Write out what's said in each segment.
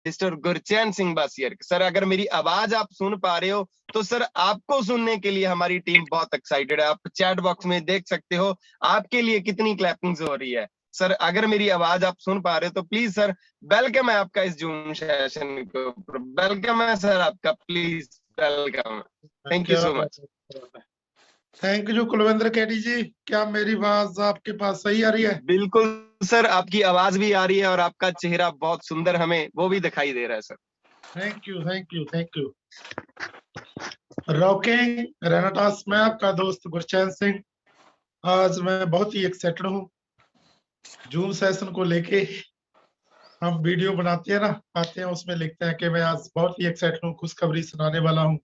Mister गुरचैन Singh बासियर। Sir अगर मेरी आवाज आप सुन पा रहे हो तो सर आपको सुनने के लिए हमारी टीम बहुत एक्साइटेड है। आप चैट बॉक्स में देख सकते हो आपके लिए कितनी क्लैपिंग्स हो रही है। सर अगर मेरी आवाज आप सुन पा रहे हो तो प्लीज सर वेलकम है आपका इस जूम सेशन के ऊपर। वेलकम है सर आपका, please welcome. Thank you so much. Thank you Kulwinder KD ji. क्या मेरी आवाज आपके पास सही आ रही है? बिल्कुल सर, आपकी आवाज भी आ रही है और आपका चेहरा बहुत सुंदर हमें वो भी दिखाई दे रहा है sir. Thank you thank you thank you. Rocking Renatas में आपका दोस्त गुरचैन सिंह। आज मैं बहुत ही एक्साइटेड हूँ जूम सेशन को लेके। हम वीडियो बनाते हैं ना, आते हैं उसमें लिखते हैं कि मैं आज बहुत ही एक्साइटेड हूँ, खुशखबरी सुनाने वाला हूँ,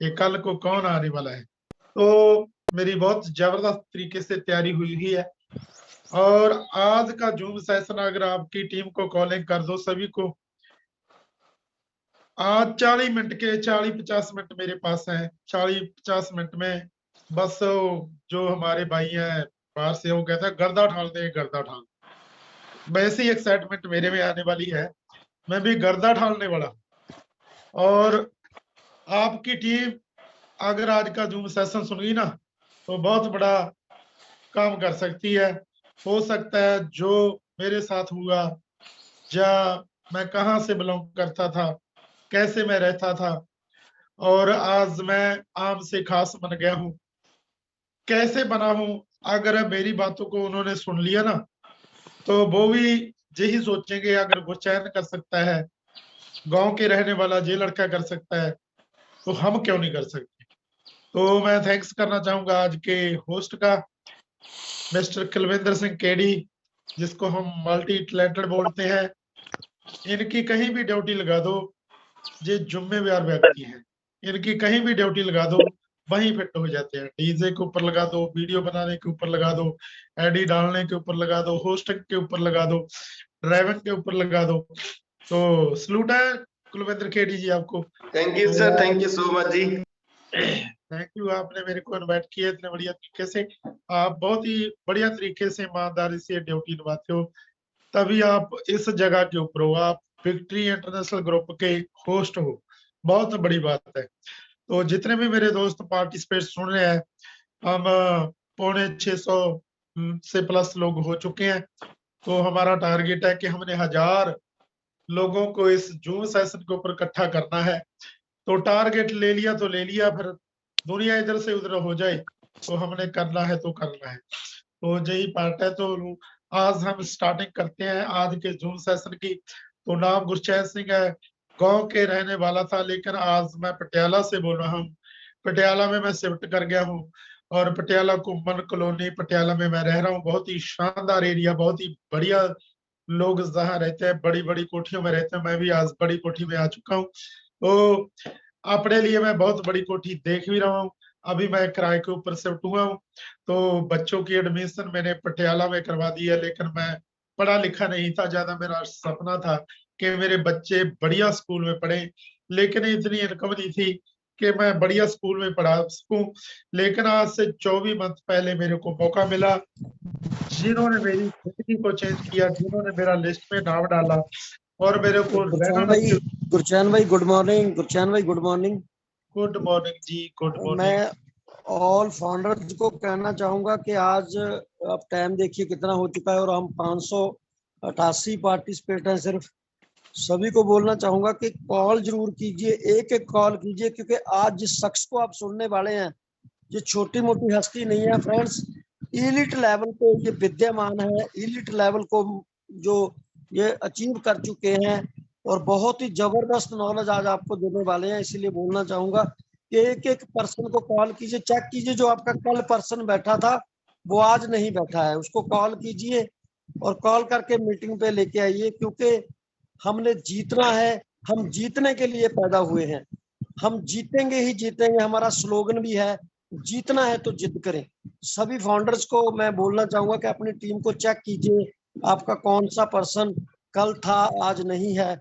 ये कल को कौन आने वाला है। तो मेरी बहुत जबरदस्त तरीके से तैयारी हुई हुई है। और आज का जूम सेशन अगर आपकी टीम को कॉलिंग कर दो सभी को, आज 40 मिनट के 40-50 मिनट मेरे पास हैं। 40-50 मिनट में बस जो हमारे भाई हैं बाहर से, वो कहता है गर्दा ठाल दे गर्दा ठाल। वैसे ही एक्साइटमेंट मेरे में आने वाली है, मैं भी गर्दा ठालने वाला हूं। और आपकी टीम अगर आज का जूम सेशन सुन ना तो बहुत बड़ा काम कर सकती है। हो सकता है जो मेरे साथ हुआ, या मैं कहाँ से बिलोंग करता था, कैसे मैं रहता था, और आज मैं आम से खास बन गया हूँ, कैसे बना हूँ। अगर मेरी बातों को उन्होंने सुन लिया ना तो वो भी यही सोचेंगे अगर वो चयन कर सकता है, गांव के रहने वाला ये लड़का कर सकता है, तो हम क्यों नहीं कर सकते। तो मैं थैंक्स करना चाहूंगा आज के होस्ट का, मिस्टर कुलविंदर सिंह केडी, जिसको हम मल्टी टैलेंटेड बोलते हैं। इनकी कहीं भी ड्यूटी लगा दो, ये जिम्मेवार व्यक्ति है। इनकी कहीं भी ड्यूटी लगा दो वहीं फिट हो जाते हैं। डीजे के ऊपर लगा दो, वीडियो बनाने के ऊपर लगा दो, एडी डालने के ऊपर लगा दो, होस्टिंग के ऊपर लगा दो, ड्राइविंग के ऊपर लगा दो। तो सलूट है कुलविंदर केडी जी आपको। Thank you sir, thank you so much ji. Thank you, आपने मेरे को इनवाइट किया इतने बढ़िया तरीके से। आप बहुत ही बढ़िया तरीके से ईमानदारी से ड्यूटी निभाते हो, तभी आप इस जगह के ऊपर हो। आप विक्ट्री इंटरनेशनल ग्रुप के होस्ट हो, बहुत बड़ी बात है। तो जितने भी मेरे दोस्त पार्टिसिपेट सुन रहे हैं, हम 650 से प्लस लोग हो चुके हैं। तो हमारा टारगेट है कि हमने 1000 लोगों को इस जूम सेशन के ऊपर इकट्ठा करना है। तो टारगेट ले लिया तो ले लिया, फिर दुनिया इधर से उधर हो जाए तो हमने करना है तो करना है। तो यही पार्ट है। तो आज हम स्टार्टिंग करते हैं आज के जूम सेशन की। तो नाम गुरचैन सिंह है, गांव के रहने वाला था, लेकिन आज मैं पटियाला से बोल रहा हूँ। पटियाला में मैं शिफ्ट कर गया हूँ, और पटियाला कुम्मन कॉलोनी पटियाला में मैं रह रहा हूँ। बहुत ही शानदार एरिया, बहुत ही बढ़िया लोग जहाँ रहते हैं, बड़ी बड़ी कोठियों में रहते हैं। मैं भी आज बड़ी कोठी में आ चुका हूँ। तो अपने लिए मैं बहुत बड़ी कोठी देख भी रहा हूँ। अभी मैं किराए के ऊपर शिफ्ट हुआ हूँ। तो बच्चों की एडमिशन मैंने पटियाला में करवा दी है, लेकिन मैं पढ़ा लिखा नहीं था ज्यादा। मेरा सपना था कि मेरे बच्चे बढ़िया स्कूल में पढ़े, लेकिन इतनी इनकम नहीं थी कि मैं बढ़िया स्कूल में पढ़ा सकूं। लेकिन आज से 24 मंथ पहले मेरे को मौका मिला, जिन्होंने मेरी जिंदगी को चेंज किया, जिन्होंने मेरा लिस्ट में नाम डाला और मेरे को गुरचैन भाई गुड मॉर्निंग। गुरचैन भाई गुड मॉर्निंग। गुड मॉर्निंग जी, गुड मॉर्निंग। मैं ऑल फाउंडर्स को कहना चाहूंगा कि आज अब टाइम देखिए कितना हो चुका है और हम 588 पार्टिसिपेट हैं सिर्फ। सभी को बोलना चाहूंगा कि कॉल जरूर कीजिए, एक एक कॉल कीजिए, क्योंकि आज जिस शख्स को आप सुनने वाले हैं ये छोटी मोटी हस्ती नहीं है फ्रेंड्स। इलिट लेवल पे ये विद्यमान है, इलिट लेवल को जो ये अचीव कर चुके हैं, और बहुत ही जबरदस्त नॉलेज आज आपको देने वाले हैं। इसीलिए बोलना चाहूंगा कि एक एक पर्सन को कॉल कीजिए, चेक कीजिए जो आपका कल पर्सन बैठा था वो आज नहीं बैठा है, उसको कॉल कीजिए और कॉल करके मीटिंग पे लेके आइए, क्योंकि हमने जीतना है। हम जीतने के लिए पैदा हुए हैं, हम जीतेंगे ही जीतेंगे। हमारा स्लोगन भी है, जीतना है तो जिद करें। सभी फाउंडर्स को मैं बोलना चाहूंगा कि अपनी टीम को चेक कीजिए, आपका कौन सा पर्सन कल था आज नहीं है,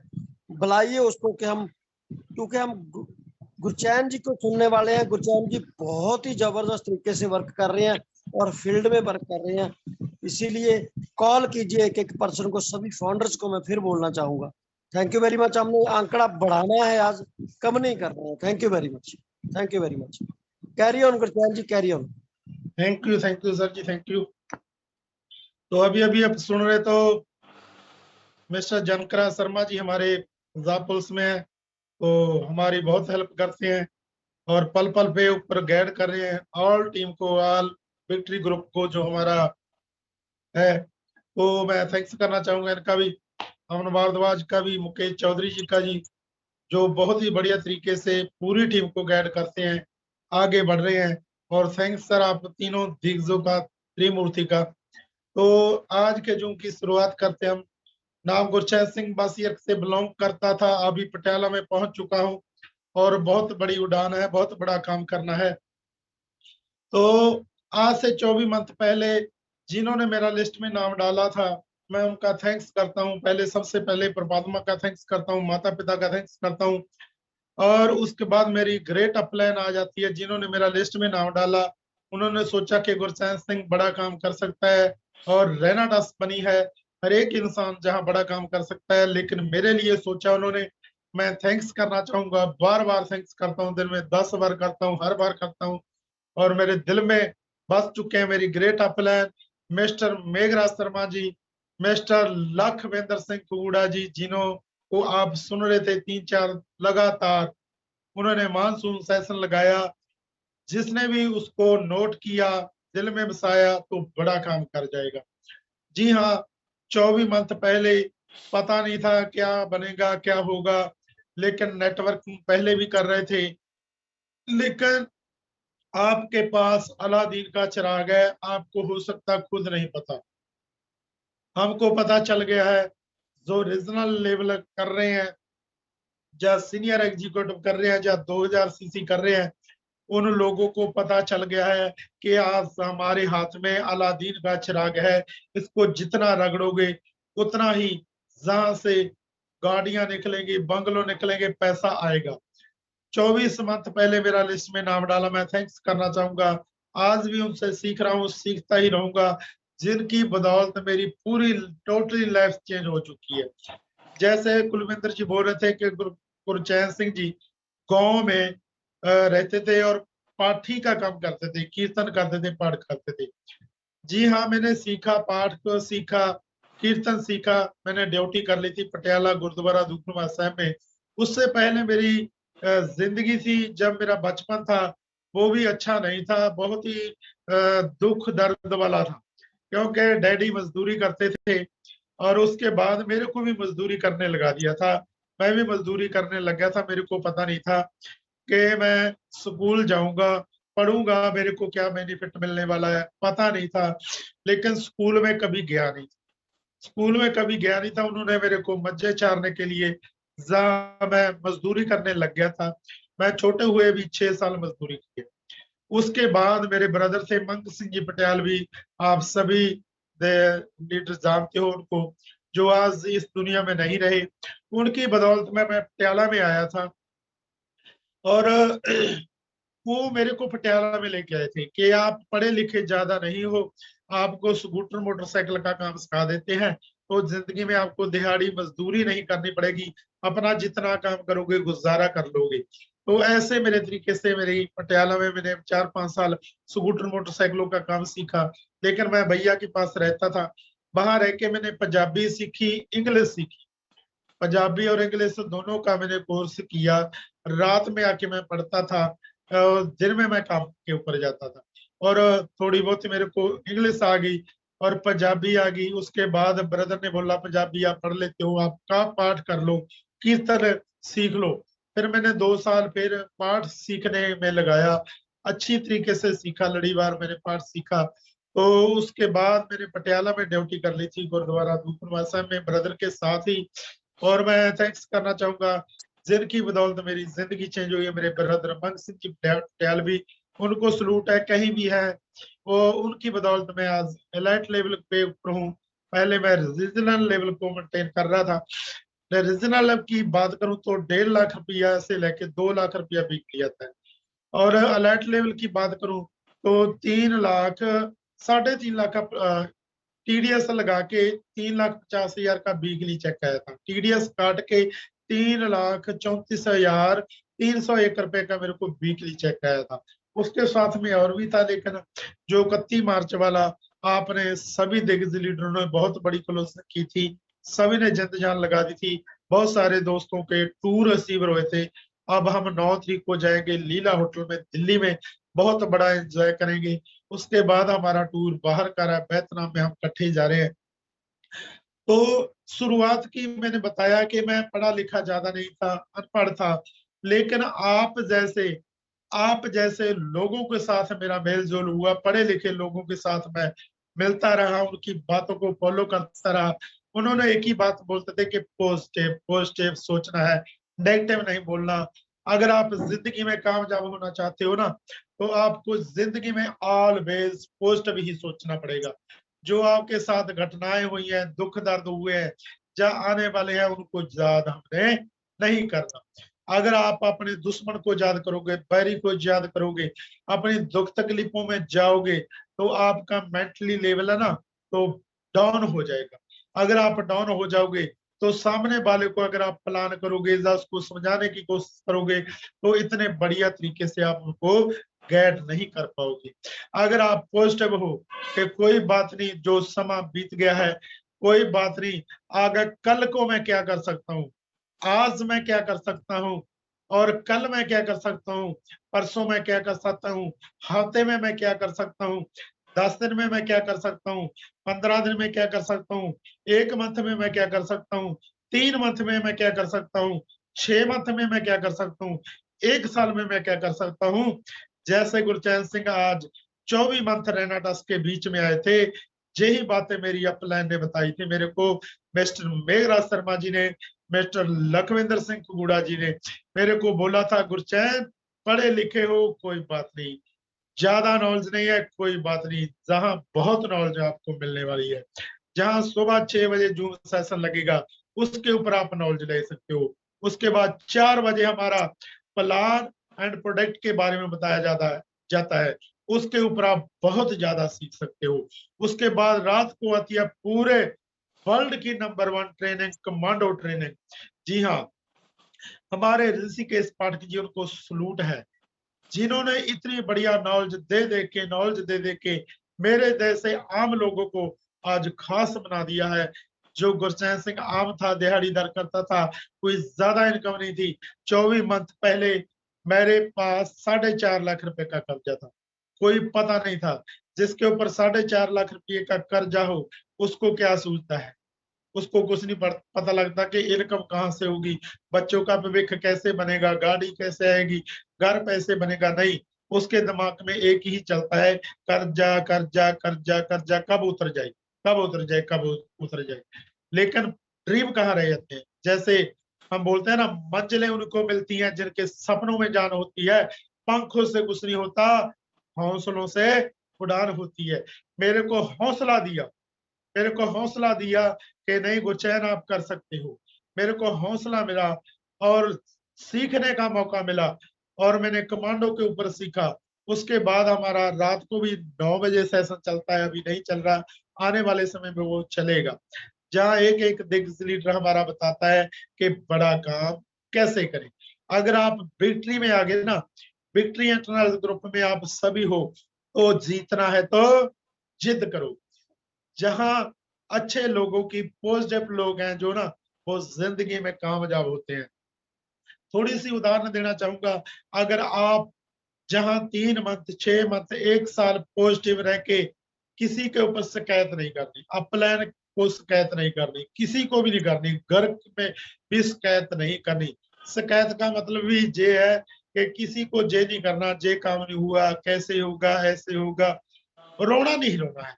बुलाइए उसको। कि हम क्योंकि हम गुरचैन जी को सुनने वाले हैं। गुरचैन जी बहुत ही जबरदस्त तरीके से वर्क कर रहे हैं और फील्ड में वर्क कर रहे हैं, इसीलिए कॉल कीजिए एक एक पर्सन को। सभी फाउंडर्स को मैं फिर बोलना चाहूंगा। Thank you very much. हमने आंकड़ा बढ़ाना है आज, कम नहीं करना है। Thank you very much, thank you very much. Carry on Gurchain ji, carry on. Thank you sir जी, थैंक यू। तो अभी अभी आप सुन रहे तो मिस्टर जनकरा शर्मा जी हमारे पंजाब पुलिस में है, तो हमारी बहुत हेल्प करते हैं और पल पल पे ऊपर गाइड कर रहे हैं ऑल टीम को, ऑल विक्ट्री ग्रुप को जो हमारा है। तो मैं थैंक्स करना चाहूंगा इनका भी, अमन भारद्वाज का भी, मुकेश चौधरी जी का जी, जो बहुत ही बढ़िया तरीके से पूरी टीम को गाइड करते हैं, आगे बढ़ रहे हैं। और थैंक्स सर आप तीनों दिग्गजों का, त्रिमूर्ति का। तो आज के जून की शुरुआत करते हैं हम। नाम गुरचैन सिंह बासियर से बिलोंग करता था, अभी पटियाला में पहुंच चुका हूं और बहुत बड़ी उड़ान है, बहुत बड़ा काम करना है। तो आज से 24 मंथ पहले जिन्होंने मेरा लिस्ट में नाम डाला था, मैं उनका थैंक्स करता हूं। पहले सबसे पहले परमात्मा का थैंक्स करता हूं, माता पिता का थैंक्स करता हूं, और उसके बाद मेरी ग्रेट अपलाइन आ जाती है। जिन्होंने मेरा लिस्ट में नाम डाला उन्होंने सोचा कि गुरचैन सिंह बड़ा काम कर सकता है, और रैना डस्ट बनी है हर एक इंसान जहां बड़ा काम कर सकता है, लेकिन मेरे लिए सोचा उन्होंने। मैं थैंक्स करना चाहूंगा, बार बार थैंक्स करता हूँ, दिन में 10 बार करता हूँ, हर बार करता हूँ। और मेरे दिल में बस चुके हैं मेरी great upline mister Meghraj Sharma ji, mister Lakhwinder Singh Kugra ji, जिन्हों को आप सुन रहे थे 3-4 लगातार। उन्होंने मानसून सेशन लगाया, जिसने भी उसको नोट किया, दिल में बसाया, तो बड़ा काम कर जाएगा। जी हाँ, 24 मंथ पहले पता नहीं था क्या बनेगा, क्या होगा, लेकिन नेटवर्किंग पहले भी कर रहे थे। लेकिन आपके पास अलादीन का चिराग है, आपको हो सकता खुद नहीं पता, हमको पता चल गया है। जो रीजनल लेवल कर रहे हैं, या सीनियर एग्जीक्यूटिव कर रहे हैं, या 2000 सीसी कर रहे हैं, उन लोगों को पता चल गया है कि आज हमारे हाथ में अलादीन का चिराग है। इसको जितना रगड़ोगे उतना ही जहां से गाड़ियां निकलेंगी, बंगलो निकलेंगे, पैसा आएगा। 24 मंथ पहले मेरा लिस्ट में नाम डाला, मैं थैंक्स करना चाहूंगा। आज भी उनसे सीख रहा हूँ, सीखता ही रहूंगा, जिनकी बदौलत मेरी पूरी टोटली लाइफ चेंज हो चुकी है। जैसे कुलविंदर जी बोल रहे थे कि गुरचैन सिंह जी गांव में रहते थे और पाठी का काम करते थे, कीर्तन करते थे, पाठ करते थे। जी हाँ, मैंने सीखा, पाठ को सीखा, कीर्तन सीखा। मैंने ड्यूटी कर ली थी पटियाला गुरुद्वारा दुखनुमा साहब में। उससे पहले मेरी जिंदगी थी, जब मेरा बचपन था वो भी अच्छा नहीं था, बहुत ही दुख दर्द वाला था, क्योंकि डैडी मजदूरी करते थे और उसके बाद मेरे को भी मजदूरी करने लगा दिया था। मैं भी मजदूरी करने लग गया था। मेरे को पता नहीं था कि मैं स्कूल जाऊंगा, पढ़ूंगा, मेरे को क्या बेनिफिट मिलने वाला है, पता नहीं था। लेकिन स्कूल में कभी गया नहीं, स्कूल में कभी गया नहीं था। उन्होंने मेरे को मज्जे चारने के लिए जहाँ मैं मजदूरी करने लग गया था। मैं छोटे हुए भी 6 साल मजदूरी की। उसके बाद मेरे ब्रदर थे मंग सिंह जी पटियालवी, आप सभी लीडर जानते हो उनको, जो आज इस दुनिया में नहीं रहे। उनकी बदौलत में मैं पटियाला में आया था। और वो मेरे को पटियाला में लेके आए थे कि आप पढ़े लिखे ज्यादा नहीं हो, आपको स्कूटर मोटरसाइकिल का काम सिखा देते हैं, तो जिंदगी में आपको दिहाड़ी मजदूरी नहीं करनी पड़ेगी, अपना जितना काम करोगे गुजारा कर लोगे। तो ऐसे मेरे तरीके से मेरी पटियाला में मैंने 4-5 साल स्कूटर मोटरसाइकिलों का काम सीखा। लेकिन मैं भैया के पास रहता था, वहां रह के मैंने पंजाबी सीखी, इंग्लिश सीखी। पंजाबी और इंग्लिश दोनों का मैंने कोर्स किया। रात में आके मैं पढ़ता था, दिन में मैं काम के ऊपर जाता था। और थोड़ी बहुत मेरे को इंग्लिश आ गई और पंजाबी आ गई। उसके बाद ब्रदर ने बोला पंजाबी आप पढ़ लेते हो, आप का पाठ कर लो, कीर्तन सीख लो। फिर मैंने 2 साल फिर पाठ सीखने में लगाया, अच्छी तरीके से सीखा, लड़ीवार मैंने पाठ सीखा। तो उसके बाद मैंने पटियाला में ड्यूटी कर ली थी गुरुद्वारा दूपनवा साहब में ब्रदर के साथ ही। और मैं थैंक्स करना चाहूंगा, जिनकी बदौलत मेरी जिंदगी चेंज हुई है, मेरे ब्रदर मंग सिंह जी पटियालवी। उनको सलूट है, कहीं भी है वो, उनकी बदौलत मैं आज एलाइट लेवल पे ऊपर हूँ। पहले मैं रीजनल लेवल को मेंटेन कर रहा था। मैं रीजनल लेवल की बात करूं तो 1.5 लाख रुपया से लेके 2 लाख रुपया बिक जाता है। और अलर्ट लेवल की बात करूं तो 3 लाख, 3.5 लाख टीडीएस लगा के 3,50,000 का वीकली चेक आया था। टीडीएस काट के 3,34,301 रुपए का मेरे को वीकली चेक आया था। उसके साथ में और भी था, लेकिन जो 31 मार्च वाला आपने सभी दिग्गज लीडरों ने बहुत बड़ी क्लोज की थी, सभी ने जिंद जान लगा दी थी। बहुत सारे दोस्तों के टूर रिसीवर हुए थे। अब हम 9 तारीख को जाएंगे लीला होटल में दिल्ली में, बहुत बड़ा एंजॉय करेंगे। उसके बाद हमारा टूर बाहर का रहा है, वियतनाम में हम इकट्ठे जा रहे हैं। तो शुरुआत की मैंने बताया कि मैं पढ़ा लिखा ज्यादा नहीं था, अनपढ़ था, लेकिन आप जैसे लोगों के साथ मेरा मेल जोल हुआ, पढ़े लिखे लोगों के साथ मैं मिलता रहा, उनकी बातों को फॉलो करता रहा। उन्होंने एक ही बात बोलते थे कि पॉजिटिव पॉजिटिव सोचना है, नेगेटिव नहीं बोलना। अगर आप जिंदगी में कामयाब होना चाहते हो ना, तो आपको जिंदगी में ऑलवेज पॉजिटिव ही सोचना पड़ेगा। जो आपके साथ घटनाएं हुई हैं, दुख दर्द हुए हैं, जहाँ आने वाले हैं, उनको याद हमने नहीं करना। अगर आप अपने दुश्मन को याद करोगे, बैरी को याद करोगे, अपनी दुख तकलीफों में जाओगे, तो आपका मेंटली लेवल है ना, तो डाउन हो जाएगा। अगर आप डाउन हो जाओगे, तो सामने वाले को अगर आप प्लान करोगे या उसको समझाने की कोशिश करोगे, तो इतने बढ़िया तरीके से आप उनको गाइड नहीं कर पाओगे। अगर आप पॉजिटिव हो कि कोई बात नहीं, जो समा बीत गया है, कोई बात नहीं, आगे कल को मैं क्या कर सकता हूँ, आज मैं क्या कर सकता हूँ, और कल मैं क्या कर सकता हूँ, परसों मैं क्या कर सकता हूँ, हफ्ते में मैं क्या कर सकता हूँ, 10 दिन में मैं क्या कर सकता हूँ, 15 दिन में क्या कर सकता हूँ, 1 मंथ में मैं क्या कर सकता हूँ, 3 मंथ में मैं क्या कर सकता हूँ, 6 मंथ में मैं क्या कर सकता हूँ, 1 साल में मैं क्या कर सकता हूँ। जैसे गुरचैन सिंह आज 24 मंथ रैना ट्रस्ट के बीच में आए थे, यही बातें मेरी अपलाइन ने बताई थी मेरे को, मिस्टर मेघराज शर्मा जी ने, मिस्टर लखविंदर सिंह कुगुड़ा जी ने मेरे को बोला था, गुरचैन पढ़े लिखे हो कोई बात नहीं, ज्यादा नॉलेज नहीं है कोई बात नहीं, जहां बहुत नॉलेज आपको मिलने वाली है, जहां सुबह 6 बजे जूम सेशन लगेगा, उसके ऊपर आप नॉलेज ले सकते हो। उसके बाद 4 बजे हमारा प्लान एंड प्रोडक्ट के बारे में बताया जाता है, उसके ऊपर आप बहुत ज्यादा सीख सकते हो। उसके बाद रात को आती है पूरे वर्ल्ड की नंबर 1 ट्रेनिंग, कमांडो ट्रेनिंग। जी हाँ, हमारे ऋषिकेश पाठक जी, उनको सलूट है, जिन्होंने इतनी बढ़िया नॉलेज दे के मेरे जैसे आम लोगों को आज खास बना दिया है। जो गुरचैन सिंह आम था, दिहाड़ीदार करता था, कोई ज्यादा इनकम नहीं थी, 24 मंथ पहले मेरे पास 4.5 लाख रुपए का कर्जा था, कोई पता नहीं था। जिसके ऊपर 4.5 लाख रुपए का कर्जा हो, उसको क्या सूझता है, उसको कुछ नहीं पता लगता कि इनकम कहाँ से होगी, बच्चों का भविष्य कैसे बनेगा, गाड़ी कैसे आएगी, घर पैसे बनेगा, नहीं। उसके दिमाग में एक ही चलता है, कर्जा कर्जा कर्जा कर्जा, कब उतर जाए, कब उतर जाए, कब उतर जाए। लेकिन ड्रीम कहाँ रह जाते हैं। जैसे हम बोलते हैं ना, मंजिलें उनको मिलती हैं जिनके सपनों में जान होती है, पंखों से कुछ नहीं होता, हौसलों से उड़ान होती है। मेरे को हौसला दिया, मेरे को हौसला दिया कि नहीं गुरचैन आप कर सकते हो, मेरे को हौसला मिला और सीखने का मौका मिला, और मैंने कमांडो के ऊपर सीखा। उसके बाद हमारा रात को भी 9 बजे सेशन चलता है, अभी नहीं चल रहा, आने वाले समय में वो चलेगा, जहाँ एक एक दिग्गज लीडर हमारा बताता है कि बड़ा काम कैसे करें। अगर आप विक्ट्री में आ गए ना, विक्ट्री इंटरनेशनल ग्रुप में आप सभी हो, तो जीतना है तो जिद करो। जहां अच्छे लोगों की, पॉजिटिव लोग हैं जो ना, वो जिंदगी में कामयाब होते हैं। थोड़ी सी उदाहरण देना चाहूंगा, अगर आप जहां 3 मंथ 6 मंथ 1 साल पॉजिटिव रह के किसी के ऊपर शिकायत नहीं करनी, अपलाइन को शिकायत नहीं करनी, किसी को भी नहीं करनी, घर में भी शिकायत नहीं करनी। शिकायत का मतलब भी ये है कि किसी को ये नहीं करना, ये काम नहीं हुआ, कैसे होगा, ऐसे होगा, रोना नहीं रोना है,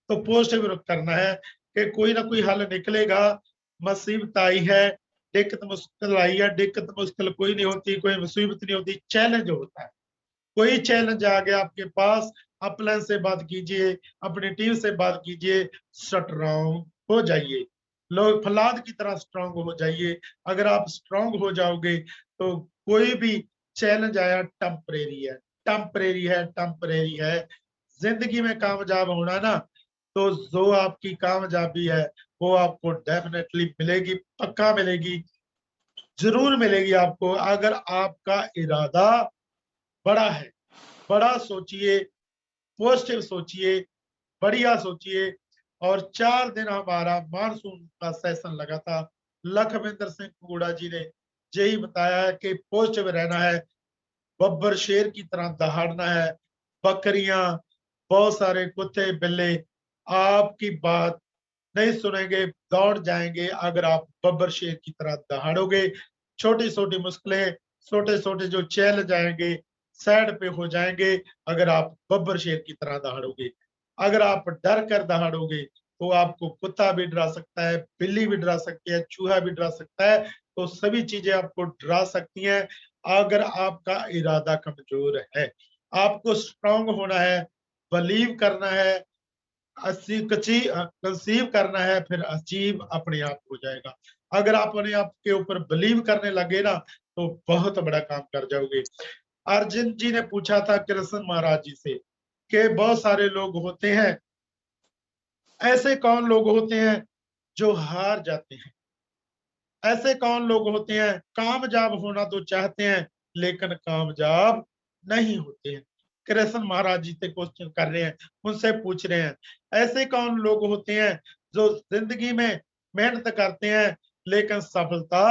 तो पॉजिटिव करना है कि कोई ना कोई हल निकलेगा। मुसीबत आई है, दिक्कत मुश्किल आई है, दिक्कत मुश्किल कोई नहीं होती, कोई मुसीबत नहीं होती, चैलेंज होता है। कोई चैलेंज आ गया आपके पास, अपलाइन से बात कीजिए, अपनी टीम से बात कीजिए, स्ट्रांग हो जाइए, लोग फलाद की तरह स्ट्रांग हो जाइए। अगर आप स्ट्रांग हो जाओगे, तो कोई भी चैलेंज आया टेम्परेरी है, टेम्परेरी है, टेम्परेरी है। जिंदगी में कामयाब होना ना, तो जो आपकी कामयाबी है वो आपको डेफिनेटली मिलेगी, पक्का मिलेगी, जरूर मिलेगी आपको, अगर आपका इरादा बड़ा है। बड़ा सोचिए, पॉजिटिव सोचिए, बढ़िया सोचिए। और 4 दिन हमारा मानसून का सेशन लगा था। लखविंदर सिंह कुगड़ा जी ने यही बताया है कि पॉजिटिव रहना है, बब्बर शेर की तरह दहाड़ना है, बकरियां, बहुत सारे कुत्ते बिल्ले आपकी बात नहीं सुनेंगे, दौड़ जाएंगे अगर आप बब्बर शेर की तरह दहाड़ोगे। छोटी छोटी मुश्किलें, छोटे छोटे जो चैलेंज जाएंगे, साइड पे हो जाएंगे अगर आप बब्बर शेर की तरह दहाड़ोगे। अगर आप डर कर दहाड़ोगे तो आपको कुत्ता भी डरा सकता है, बिल्ली भी डरा सकती है, चूहा भी डरा सकता है, तो सभी चीजें आपको डरा सकती हैं अगर आपका इरादा कमजोर है। आपको स्ट्रांग होना है, बिलीव करना है, कंसीव करना है, फिर अचीव अपने आप हो जाएगा। अगर आप अपने आप के ऊपर बिलीव करने लगे ना तो बहुत बड़ा काम कर जाओगे। अर्जुन जी ने पूछा था कृष्ण महाराज जी से कि बहुत सारे लोग होते हैं, ऐसे कौन लोग होते हैं जो हार जाते हैं, ऐसे कौन लोग होते हैं कामयाब होना तो चाहते हैं लेकिन कामयाब नहीं होते हैं। कृष्ण महाराज जी से क्वेश्चन कर रहे हैं, उनसे पूछ रहे हैं ऐसे कौन लोग होते हैं जो जिंदगी में मेहनत करते हैं लेकिन सफलता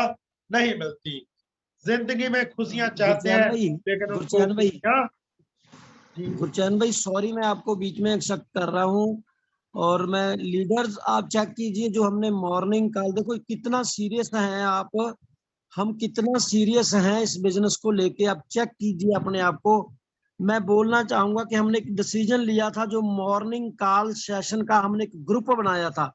नहीं मिलती, जिंदगी में खुशियां चाहते गुरचैन हैं भाई, लेकिन उनको गुरचैन भाई, खुशियां। जी गुरचैन भाई, सॉरी मैं आपको बीच में एक्सेप्ट कर रहा हूँ। और मैं लीडर्स, आप चेक कीजिए जो हमने मॉर्निंग कॉल, देखो कितना सीरियस हैं आप, हम कितना सीरियस हैं इस बिजनेस को लेके, आप चेक कीजिए अपने आप को। मैं बोलना चाहूंगा कि हमने एक डिसीजन लिया था, जो मॉर्निंग कॉल सेशन का हमने एक ग्रुप बनाया था।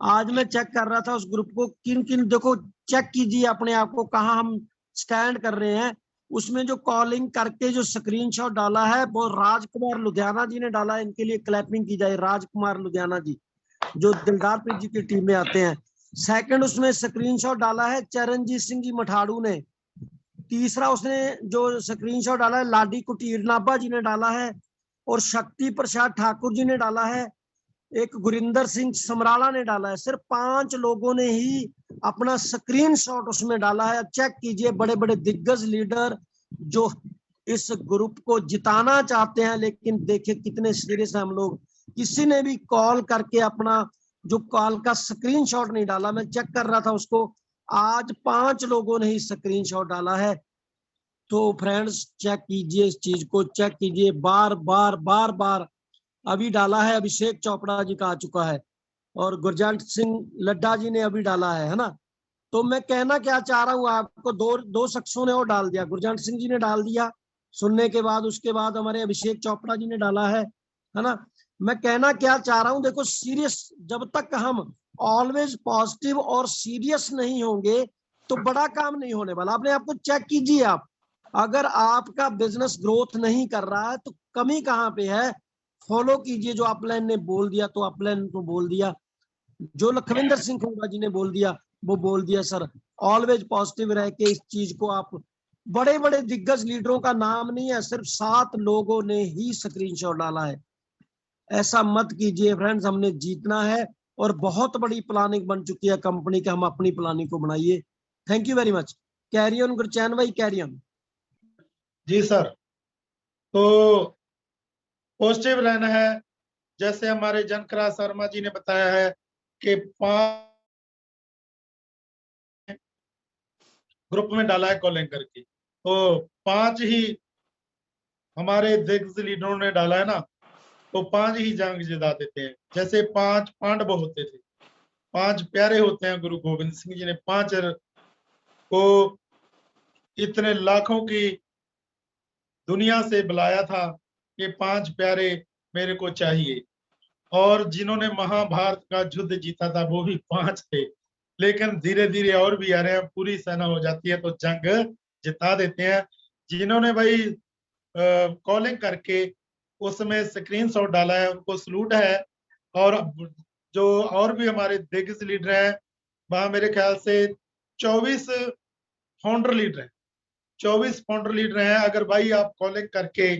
आज मैं चेक कर रहा था उस ग्रुप को, किन किन, देखो चेक कीजिए अपने आप को कहाँ हम स्टैंड कर रहे हैं। उसमें जो कॉलिंग करके जो स्क्रीनशॉट डाला है वो राजकुमार लुधियाना जी ने डाला है। इनके लिए क्लैपिंग की जाए, राजकुमार लुधियाना जी जो दिलदारप्रीत जी की टीम में आते हैं। सेकंड उसमें स्क्रीनशॉट डाला है चरणजीत सिंह जी मठाड़ू ने। तीसरा उसने जो स्क्रीनशॉट डाला है लाडी कुटीर नाभा जी ने डाला है। और शक्ति प्रसाद ठाकुर जी ने डाला है। एक गुरिंदर सिंह समराला ने डाला है। सिर्फ 5 लोगों ने ही अपना स्क्रीनशॉट उसमें डाला है। चेक कीजिए, बड़े बड़े दिग्गज लीडर जो इस ग्रुप को जिताना चाहते हैं, लेकिन देखिए कितने सीरियस हैं हम लोग। किसी ने भी कॉल करके अपना जो कॉल का स्क्रीनशॉट नहीं डाला। मैं चेक कर रहा था उसको, आज 5 लोगों ने ही स्क्रीनशॉट डाला है। तो फ्रेंड्स चेक कीजिए, इस चीज को चेक कीजिए, बार बार बार बार। अभी डाला है अभिषेक चोपड़ा जी का आ चुका है, और गुरजंट सिंह लड्डा जी ने अभी डाला है ना। तो मैं कहना क्या चाह रहा हूँ आपको, दो शख्सों ने और डाल दिया, गुरजंट सिंह जी ने डाल दिया सुनने के बाद, उसके बाद हमारे अभिषेक चोपड़ा जी ने डाला है ना। मैं कहना क्या चाह रहा हूँ, देखो सीरियस, जब तक हम ऑलवेज पॉजिटिव और सीरियस नहीं होंगे तो बड़ा काम नहीं होने वाला। अपने आप को चेक कीजिए आप, अगर आपका बिजनेस ग्रोथ नहीं कर रहा है तो कमी कहाँ पे है। फॉलो कीजिए, जो अपलाइन ने बोल दिया तो अपलाइन को बोल दिया, जो लखविंदर सिंह खोड़ा जी ने बोल दिया वो बोल दिया। सर ऑलवेज पॉजिटिव रह के इस चीज को आप, बड़े बड़े दिग्गज लीडरों का नाम नहीं है, सिर्फ 7 लोगों ने ही स्क्रीनशॉट डाला है। ऐसा मत कीजिए फ्रेंड्स, हमने जीतना है और बहुत बड़ी प्लानिंग बन चुकी है कंपनी के, हम अपनी प्लानिंग को बनाइए। Thank you very much. Carry on Gurchain भाई, कैरी ऑन। जी सर, तो पॉजिटिव रहना है। जैसे हमारे जनकराज शर्मा जी ने बताया है कि 5 ग्रुप में डाला है कॉलिंग करके, तो 5 ही हमारे दिग्गज लीडरों ने डाला है ना, तो 5 ही जंग जिता देते हैं। जैसे 5 पांडव होते थे, 5 प्यारे होते हैं, गुरु गोविंद सिंह जी ने 5 को इतने लाखों की दुनिया से बुलाया था कि 5 प्यारे मेरे को चाहिए। और जिन्होंने महाभारत का युद्ध जीता था वो भी 5 थे, लेकिन धीरे धीरे और भी आ रहे हैं, पूरी सेना हो जाती है तो जंग जिता देते हैं। जिन्होंने भाई कॉलिंग करके उसमें स्क्रीनशॉट डाला है उनको सलूट है। और जो और भी हमारे दिग्गज लीडर हैं, वहां मेरे ख्याल से 24 फाउंडर लीडर हैं, 24 फाउंडर लीडर हैं। अगर भाई आप कॉलिंग करके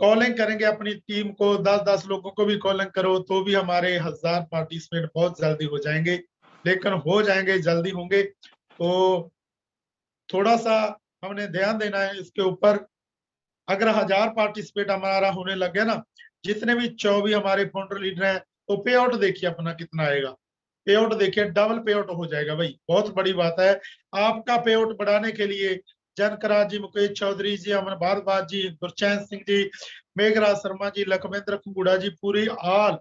कॉलिंग करेंगे अपनी टीम को, 10-10 लोगों को भी कॉलिंग करो तो भी हमारे 1000 पार्टिसिपेट बहुत जल्दी हो जाएंगे, लेकिन हो जाएंगे, जल्दी होंगे। तो थोड़ा सा हमने ध्यान देना है इसके ऊपर। अगर 1000 पार्टिसिपेट हमारा होने लग गया ना, जितने भी 24 हमारे फाउंडर लीडर हैं, तो पे आउट देखिए अपना कितना आएगा। पे आउट देखिए, डबल पे आउट हो जाएगा भाई, बहुत बड़ी बात है। आपका पे आउट बढ़ाने के लिए जनकराज जी, मुकेश चौधरी जी, अमन भारद्वाज जी, गुरचैन सिंह जी, मेघराज शर्मा जी, लखमेंद्र कुंगुड़ा जी, पूरी ऑल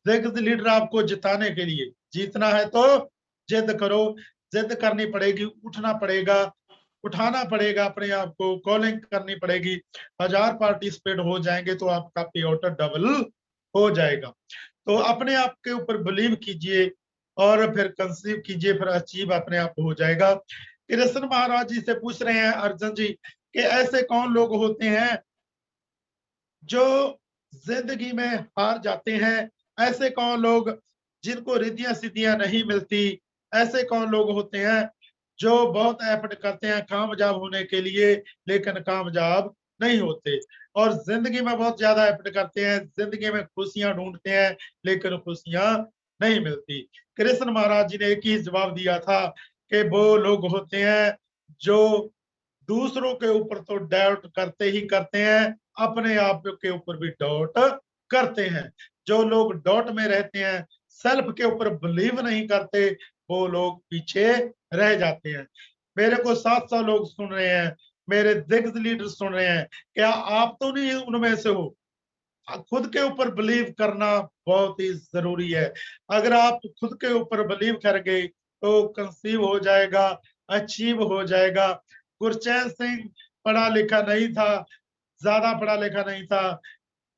दिग्गज लीडर आपको जिताने के लिए, जीतना है तो जिद करो, जिद करनी पड़ेगी, उठना पड़ेगा, उठाना पड़ेगा अपने आप को, कॉलिंग करनी पड़ेगी। 1000 पार्टिसिपेट हो जाएंगे तो आपका पे आउट डबल हो जाएगा। तो अपने आप के ऊपर बिलीव कीजिए और फिर कंसीव कीजिए, फिर अचीव अपने आप हो जाएगा। कृष्ण महाराज जी से पूछ रहे हैं अर्जुन जी कि ऐसे कौन लोग होते हैं जो जिंदगी में हार जाते हैं, ऐसे कौन लोग जिनको रिद्धियां सिद्धियां नहीं मिलती, ऐसे कौन लोग होते हैं जो बहुत एफर्ट करते हैं कामयाब होने के लिए लेकिन कामयाब नहीं होते, और जिंदगी में बहुत ज्यादा एफर्ट करते हैं, जिंदगी में खुशियां ढूंढते हैं लेकिन खुशियां नहीं मिलती। कृष्ण महाराज जी ने एक ही जवाब दिया था कि वो लोग होते हैं जो दूसरों के ऊपर तो डाउट करते ही करते हैं, अपने आप के ऊपर भी डाउट करते हैं। जो लोग डाउट में रहते हैं, सेल्फ के ऊपर बिलीव नहीं करते, वो लोग पीछे रह जाते हैं। मेरे को 700 लोग सुन रहे हैं, मेरे दिग्गज लीडर सुन रहे हैं, क्या आप तो नहीं उनमें से हो? खुद के ऊपर बिलीव करना बहुत ही जरूरी है। अगर आप खुद के ऊपर बिलीव कर गए तो कंसीव हो जाएगा, अचीव हो जाएगा। गुरचैन सिंह पढ़ा लिखा नहीं था, ज्यादा पढ़ा लिखा नहीं था,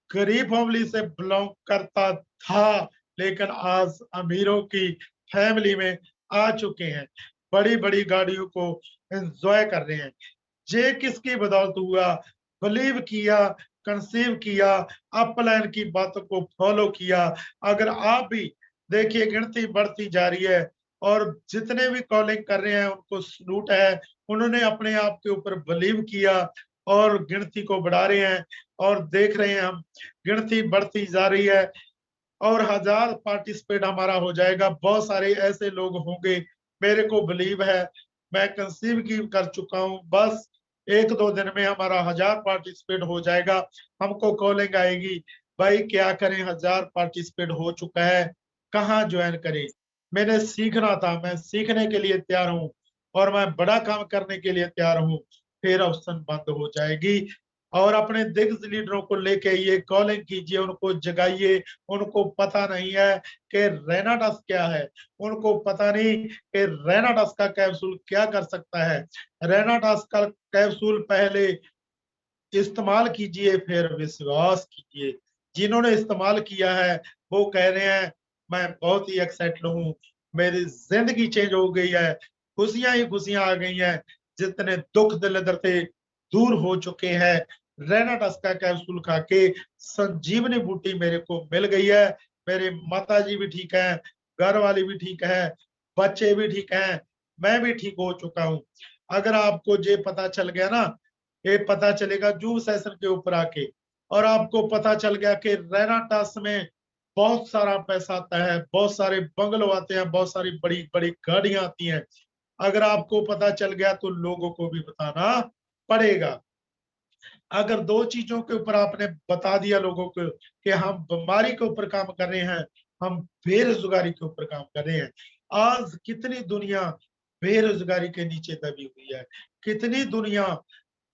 गरीब फैमिली से बिलोंग करता था, लेकिन आज अमीरों की फैमिली में आ चुके हैं, बड़ी बड़ी गाड़ियों को एंजॉय कर रहे हैं। ये किसकी बदौलत हुआ? बिलीव किया, कंसीव किया, अपलाइन की बातों को फॉलो किया। अगर आप भी देखिए, गिनती बढ़ती जा रही है और जितने भी कॉलिंग कर रहे हैं उनको सलूट है, उन्होंने अपने आप के ऊपर बिलीव किया और गिनती को बढ़ा रहे हैं। और देख रहे हैं हम, गिनती बढ़ती जा रही है और 1000 पार्टिसिपेट हमारा हो जाएगा। बहुत सारे ऐसे लोग होंगे, मेरे को बिलीव है, मैं कंसीव की कर चुका हूँ, बस 1-2 दिन में हमारा 1000 पार्टिसिपेट हो जाएगा। हमको कॉलिंग आएगी, भाई क्या करें, 1000 पार्टिसिपेट हो चुका है, कहाँ ज्वाइन करें? मैंने सीखना था, मैं सीखने के लिए तैयार हूँ और मैं बड़ा काम करने के लिए तैयार हूँ। फिर ऑप्शन बंद हो जाएगी। और अपने दिग्गज लीडरों को लेके ये कॉलिंग कीजिए, उनको जगाइए। उनको पता नहीं है कि रेनाडस क्या है, उनको पता नहीं कि रेनाडस का कैप्सूल क्या कर सकता है। रेनाडस का कैप्सूल पहले इस्तेमाल कीजिए, फिर विश्वास कीजिए। जिन्होंने इस्तेमाल किया है वो कह रहे हैं मैं बहुत ही एक्साइटेड हूँ, मेरी जिंदगी चेंज हो गई है, खुशियां ही खुशियां आ गई हैं, जितने दुख दर्द थे दूर हो चुके हैं। रेनाडस का कैप्सूल खा के संजीवनी बूटी मेरे को मिल गई है, मेरे माता जी भी ठीक है, घर वाली भी ठीक है, बच्चे भी ठीक हैं, मैं भी ठीक हो चुका हूँ। अगर आपको ये पता चल गया ना, ये पता चलेगा जूम सेशन के ऊपर आके, और आपको पता चल गया कि रेनाडस में बहुत सारा पैसा आता है, बहुत सारे बंगलो आते हैं, बहुत सारी बड़ी बड़ी गाड़ियां आती हैं। अगर आपको पता चल गया तो लोगों को भी बताना पड़ेगा। अगर 2 चीजों के ऊपर आपने बता दिया लोगों को कि हम बीमारी के ऊपर काम कर रहे हैं, हम बेरोजगारी के ऊपर काम कर रहे हैं। आज कितनी दुनिया बेरोजगारी के नीचे दबी हुई है, कितनी दुनिया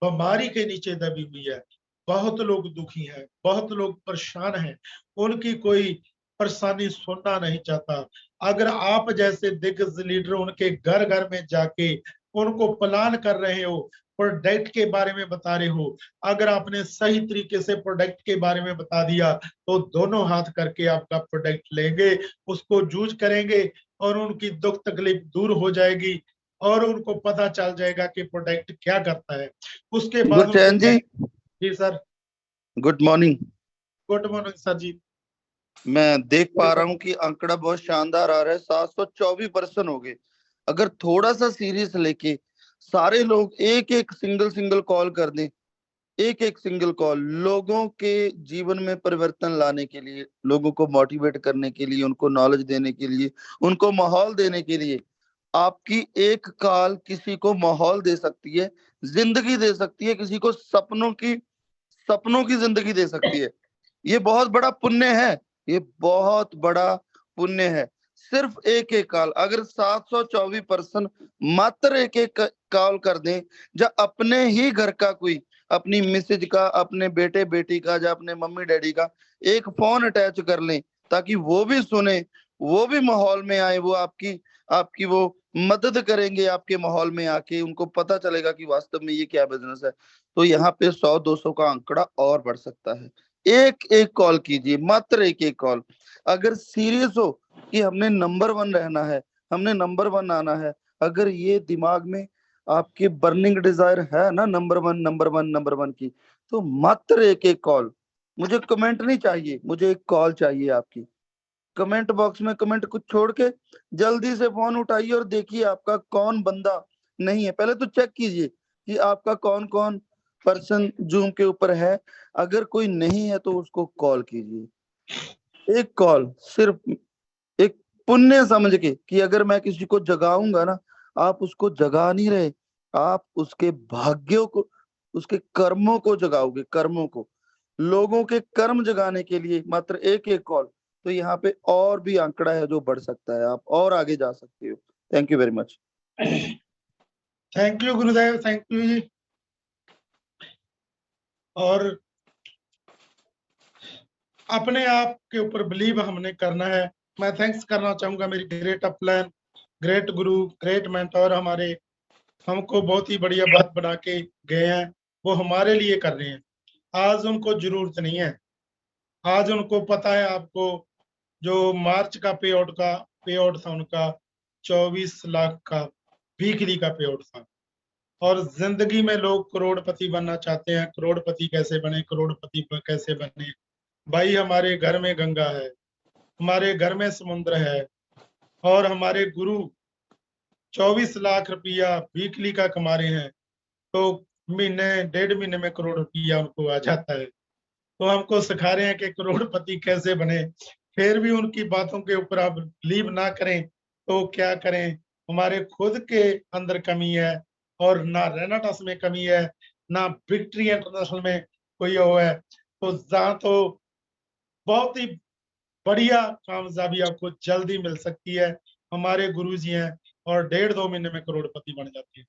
बीमारी के नीचे दबी हुई है। बहुत लोग दुखी हैं, बहुत लोग परेशान हैं, उनकी कोई परेशानी सुनना नहीं चाहता। अगर आप जैसे दिग्गज लीडर उनके घर घर में जाके उनको प्लान कर रहे हो, प्रोडक्ट के बारे में बता रहे हो, अगर आपने सही तरीके से प्रोडक्ट के बारे में बता दिया तो दोनों हाथ करके आपका प्रोडक्ट लेंगे, उसको यूज करेंगे और उनकी दुख तकलीफ दूर हो जाएगी और उनको पता चल जाएगा कि प्रोडक्ट क्या करता है। उसके बाद गुरचैन जी, जी sir, good morning. Good morning sir जी। मैं देख पा रहा हूँ कि आंकड़ा बहुत शानदार आ रहा है, 724% हो गए। अगर थोड़ा सा सीरियस लेके सारे लोग एक एक सिंगल कॉल कर दें, एक एक सिंगल कॉल लोगों के जीवन में परिवर्तन लाने के लिए, लोगों को मोटिवेट करने के लिए, उनको नॉलेज देने के लिए, उनको माहौल देने के लिए, आपकी एक कॉल किसी को माहौल दे सकती है, जिंदगी दे सकती है, किसी को सपनों की जिंदगी दे सकती है। ये बहुत बड़ा पुण्य है, ये बहुत बड़ा पुण्य है। सिर्फ एक एक कॉल, अगर 724% मात्र एक एक कॉल कर दें, या अपने ही घर का कोई, अपनी मिसेज का, अपने बेटे बेटी का, या अपने मम्मी डैडी का एक फोन अटैच कर लें, ताकि वो भी सुने, वो भी माहौल में आए, वो आपकी वो मदद करेंगे, आपके माहौल में आके उनको पता चलेगा कि वास्तव में ये क्या बिजनेस है। तो यहाँ पे 100-200 का आंकड़ा और बढ़ सकता है। एक एक कॉल कीजिए, मात्र एक एक कॉल। अगर सीरियस हो कि हमने नंबर 1 रहना है, हमने नंबर 1 आना है, अगर ये दिमाग में आपकी बर्निंग डिजायर है ना, नंबर 1 नंबर 1 नंबर 1 की, तो मात्र एक एक कॉल। मुझे कमेंट नहीं चाहिए, मुझे एक कॉल चाहिए आपकी। कमेंट बॉक्स में कमेंट कुछ छोड़ के जल्दी से फोन उठाइए और देखिए आपका कौन बंदा नहीं है। पहले तो चेक कीजिए कि आपका कौन कौन पर्सन जूम के ऊपर है। अगर कोई नहीं है तो उसको कॉल कीजिए। एक कॉल सिर्फ एक पुण्य समझ के कि अगर मैं किसी को जगाऊंगा ना, आप उसको जगा नहीं रहे, आप उसके भाग्यों को, उसके कर्मों को जगाओगे, कर्मों को। लोगों के कर्म जगाने के लिए मात्र एक एक कॉल। तो यहाँ पे और भी आंकड़ा है जो बढ़ सकता है, आप और आगे जा सकते हो। Thank you very much. Thank you Gurudev, thank you जी। और अपने आप के ऊपर बिलीव हमने करना है। मैं थैंक्स करना चाहूंगा मेरी ग्रेट अपलाइन, ग्रेट गुरु, ग्रेट मेंटोर, हमारे हमको बहुत ही बढ़िया बात बना के गए हैं, वो हमारे लिए कर रहे हैं। आज उनको जरूरत नहीं है, आज उनको पता है। आपको जो मार्च का पे आउट था उनका 24 लाख का वीकली का पे आउट था। और जिंदगी में लोग करोड़पति बनना चाहते हैं। करोड़पति कैसे बने, करोड़पति कैसे बने? भाई हमारे घर में गंगा है, हमारे घर में समुद्र है, और हमारे गुरु 24 लाख रुपया वीकली का कमा रहे हैं, तो महीने 1.5 महीने में करोड़ रुपया उनको आ जाता है। तो हमको सिखा रहे हैं कि करोड़पति कैसे बने। फिर भी उनकी बातों के ऊपर आप बिलीव ना करें तो क्या करें? हमारे खुद के अंदर कमी है, और ना रेनाटस में कमी है, ना विक्ट्री इंटरनेशनल में कोई वो है। तो जहाँ तो बहुत ही बढ़िया कामयाबी आपको जल्दी मिल सकती है। हमारे गुरुजी हैं और 1.5-2 महीने में करोड़पति बन जाते हैं।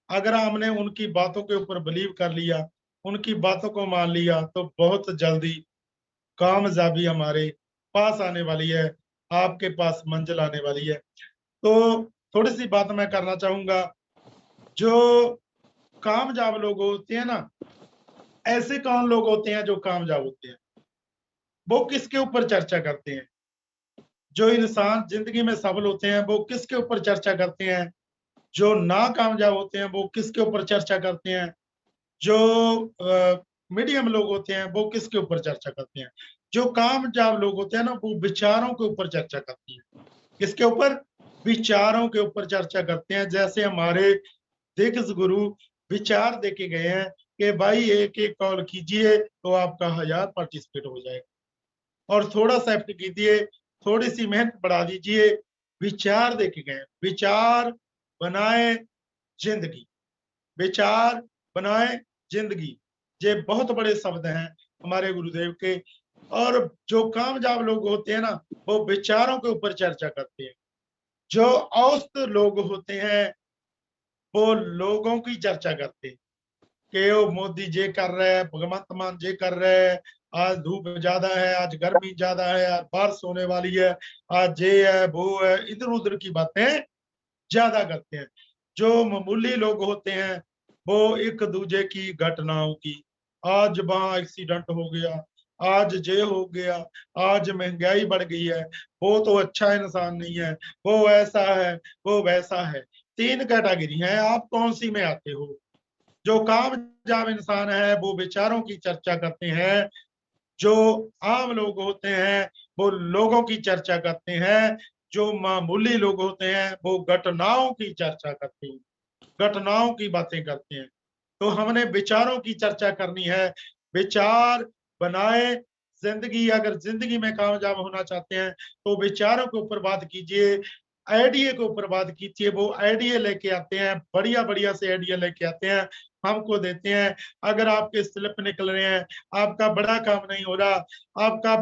अगर हमने उनकी बातों के ऊपर बिलीव कर लिया, उनकी बातों को मान लिया, तो बहुत जल्दी कामयाबी हमारे पास आने वाली है, आपके पास मंजिल आने वाली है। तो थोड़ी सी बात मैं करना चाहूंगा। जो कामयाब लोग होते हैं ना, ऐसे कौन लोग होते हैं जो कामयाब होते हैं? वो किसके ऊपर चर्चा करते हैं? जो इंसान जिंदगी में सफल होते हैं वो किसके ऊपर चर्चा करते हैं? जो नाकामयाब होते हैं वो किसके ऊपर चर्चा करते हैं? जो मीडियम लोग होते हैं वो किसके ऊपर चर्चा करते हैं? जो कामयाब लोग होते हैं ना, वो विचारों के ऊपर चर्चा करते हैं। किसके ऊपर? विचारों के ऊपर चर्चा करते हैं। जैसे हमारे दिग्गज गुरु विचार देके गए हैं कि भाई एक एक कॉल कीजिए तो आपका 1000 पार्टिसिपेट हो जाएगा, और थोड़ा सा एफर्ट कीजिए, थोड़ी सी मेहनत बढ़ा दीजिए। विचार देके गए, विचार बनाए जिंदगी, विचार बनाए जिंदगी। ये बहुत बड़े शब्द हैं हमारे गुरुदेव के। और जो कामयाब लोग होते हैं ना, वो विचारों के ऊपर चर्चा करते हैं। जो औसत लोग होते हैं वो लोगों की चर्चा करते हैं कि वो मोदी जे कर रहे हैं, भगवंत मान जे कर रहे हैं, आज धूप ज्यादा है, आज गर्मी ज्यादा है, आज बारिश होने वाली है, आज जे है वो है, इधर उधर की बातें ज्यादा करते हैं। जो मामूली लोग होते हैं वो एक दूजे की घटनाओं की, आज वहां एक्सीडेंट हो गया, आज जे हो गया, आज महंगाई बढ़ गई है, वो तो अच्छा इंसान नहीं है, वो ऐसा है, वो वैसा है। 3 कैटेगरी है, आप कौन सी में आते हो? जो कामयाब इंसान है वो विचारों की चर्चा करते हैं। जो आम लोग होते हैं वो लोगों की चर्चा करते हैं। जो मामूली लोग होते हैं वो घटनाओं की चर्चा करते हैं, घटनाओं की बातें करते हैं। तो हमने विचारों की चर्चा करनी है। विचार बनाए, जिंदगी, अगर जिंदगी में कामयाब होना चाहते हैं तो विचारों के ऊपर बात कीजिए, आइडिया के ऊपर बात कीजिए। वो आइडिया लेके आते हैं, बढ़िया बढ़िया से आइडिया लेके आते हैं, हमको देते हैं। अगर आपके स्लिप निकल रहे हैं, आपका बड़ा काम नहीं हो रहा, आपका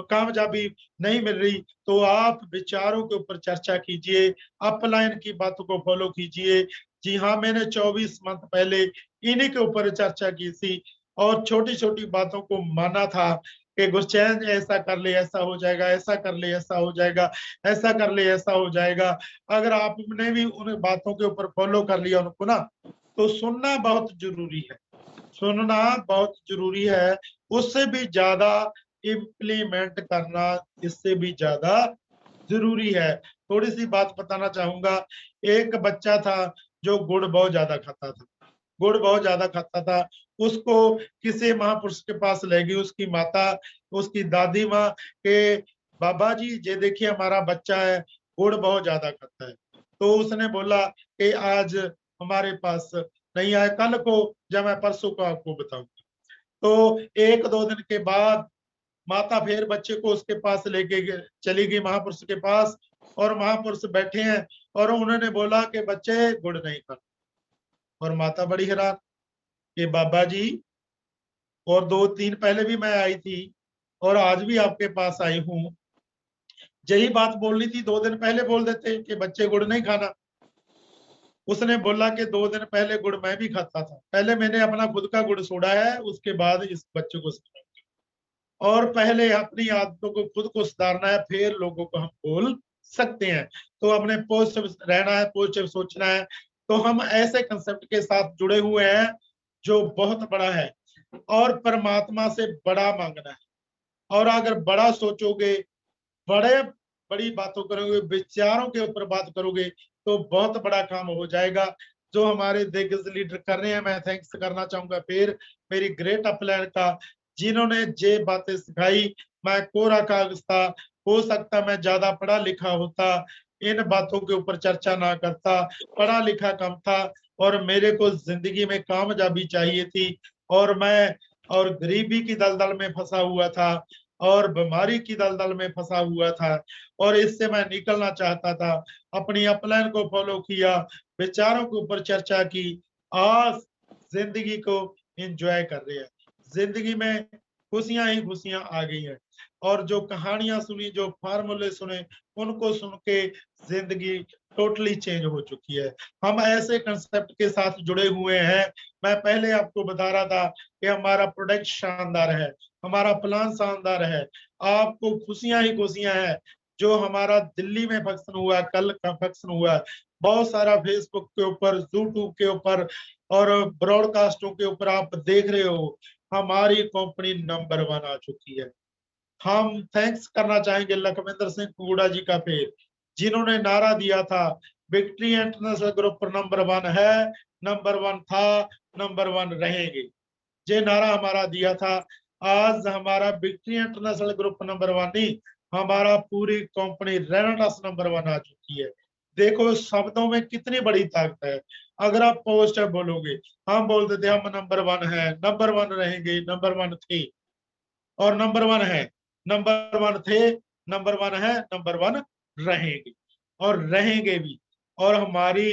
कामयाबी नहीं मिल रही, तो आप विचारों के ऊपर चर्चा कीजिए, अपलाइन की बातों को फॉलो कीजिए। जी हाँ, मैंने 24 मंथ पहले इन्हीं के ऊपर चर्चा की थी और छोटी छोटी बातों को माना था कि गुरचैन ऐसा कर ले ऐसा हो जाएगा, ऐसा कर ले ऐसा हो जाएगा, ऐसा कर ले ऐसा हो जाएगा। अगर आपने भी उन बातों के ऊपर फॉलो कर लिया उनको ना, तो सुनना बहुत जरूरी है, सुनना बहुत जरूरी है। उससे भी ज्यादा इम्प्लीमेंट करना इससे भी ज्यादा जरूरी है। थोड़ी सी बात बताना चाहूंगा। एक बच्चा था जो गुड़ बहुत ज्यादा खाता था, गुड़ बहुत ज्यादा खाता था। उसको किसी महापुरुष के पास ले गई उसकी माता, उसकी दादी माँ के, बाबा जी ये देखिए हमारा बच्चा है, गुड़ बहुत ज्यादा खाता है। तो उसने बोला कि आज हमारे पास नहीं आए, कल को या मैं परसों को आपको बताऊंगा। तो 1-2 दिन के बाद माता फिर बच्चे को उसके पास लेके चली गई महापुरुष के पास, और महापुरुष बैठे हैं और उन्होंने बोला कि बच्चे गुड़ नहीं खाना। और माता बड़ी हैरान कि बाबा जी, और 2-3 पहले भी मैं आई थी और आज भी आपके पास आई हूँ, यही बात बोलनी थी 2 दिन पहले बोल देते कि बच्चे गुड़ नहीं खाना। उसने बोला कि 2 दिन पहले गुड़ मैं भी खाता था, पहले मैंने अपना खुद का गुड़ छोड़ा है, उसके बाद इस बच्चे को सिखाऊंगा। और पहले अपनी आदतों को खुद को सुधारना है, फिर लोगों को हम बोल सकते हैं। तो अपने पॉजिटिव रहना है, पॉजिटिव सोचना है। तो हम ऐसे कंसेप्ट के साथ जुड़े हुए हैं जो बहुत बड़ा है, और परमात्मा से बड़ा मांगना है। और अगर बड़ा सोचोगे, बड़े बड़ी बातों करोगे, विचारों के ऊपर बात करोगे, तो बहुत बड़ा काम हो जाएगा। जो हमारे दिग्गज लीडर कर रहे हैं, मैं थैंक्स करना चाहूंगा फिर मेरी ग्रेट अपलाइन का, जिन्होंने ये बातें सिखाई। मैं कोरा कागज था, हो सकता मैं ज्यादा पढ़ा लिखा होता, इन बातों के ऊपर चर्चा ना करता, पढ़ा लिखा कम था और मेरे को जिंदगी में कामयाबी चाहिए थी, और मैं और गरीबी की दलदल में फंसा हुआ था और बीमारी की दलदल में फंसा हुआ था, और इससे मैं निकलना चाहता था। अपनी अपलाइन को फॉलो किया, विचारों के ऊपर चर्चा की, आज जिंदगी को एंजॉय कर रहे हैं। जिंदगी में खुशियां ही खुशियां आ गई हैं, और जो कहानियां सुनी, जो फार्मूले सुने, उनको सुन के जिंदगी टोटली चेंज हो चुकी है। हम ऐसे कंसेप्ट के साथ जुड़े हुए हैं। मैं पहले आपको बता रहा था कि हमारा प्रोडक्ट शानदार है, हमारा प्लान शानदार है, आपको खुशियां ही खुशियां हैं। जो हमारा दिल्ली में फंक्शन हुआ, कल का फंक्शन हुआ, बहुत सारा फेसबुक के ऊपर, यूट्यूब के ऊपर और ब्रॉडकास्टों के ऊपर आप देख रहे हो, हमारी कंपनी नंबर 1 आ चुकी है। हम थैंक्स करना चाहेंगे लखविंदर सिंह कुगड़ा जी का फिर, जिन्होंने नारा दिया था विक्ट्री इंटरनेशनल ग्रुप नंबर 1 है, नंबर 1 था, नंबर 1 रहेंगे। ये नारा हमारा दिया था। आज हमारा विक्ट्री इंटरनेशनल ग्रुप नंबर 1 नहीं, हमारा पूरी कंपनी रेनाटास नंबर 1 आ चुकी है। देखो शब्दों में कितनी बड़ी ताकत है। अगर आप पॉजिटिव बोलोगे, हम बोलते थे हम नंबर 1 है, नंबर 1 रहेंगे, नंबर 1 थे और नंबर 1 है, नंबर 1 थे, नंबर 1 है, नंबर 1 रहेंगे और रहेंगे भी। और हमारी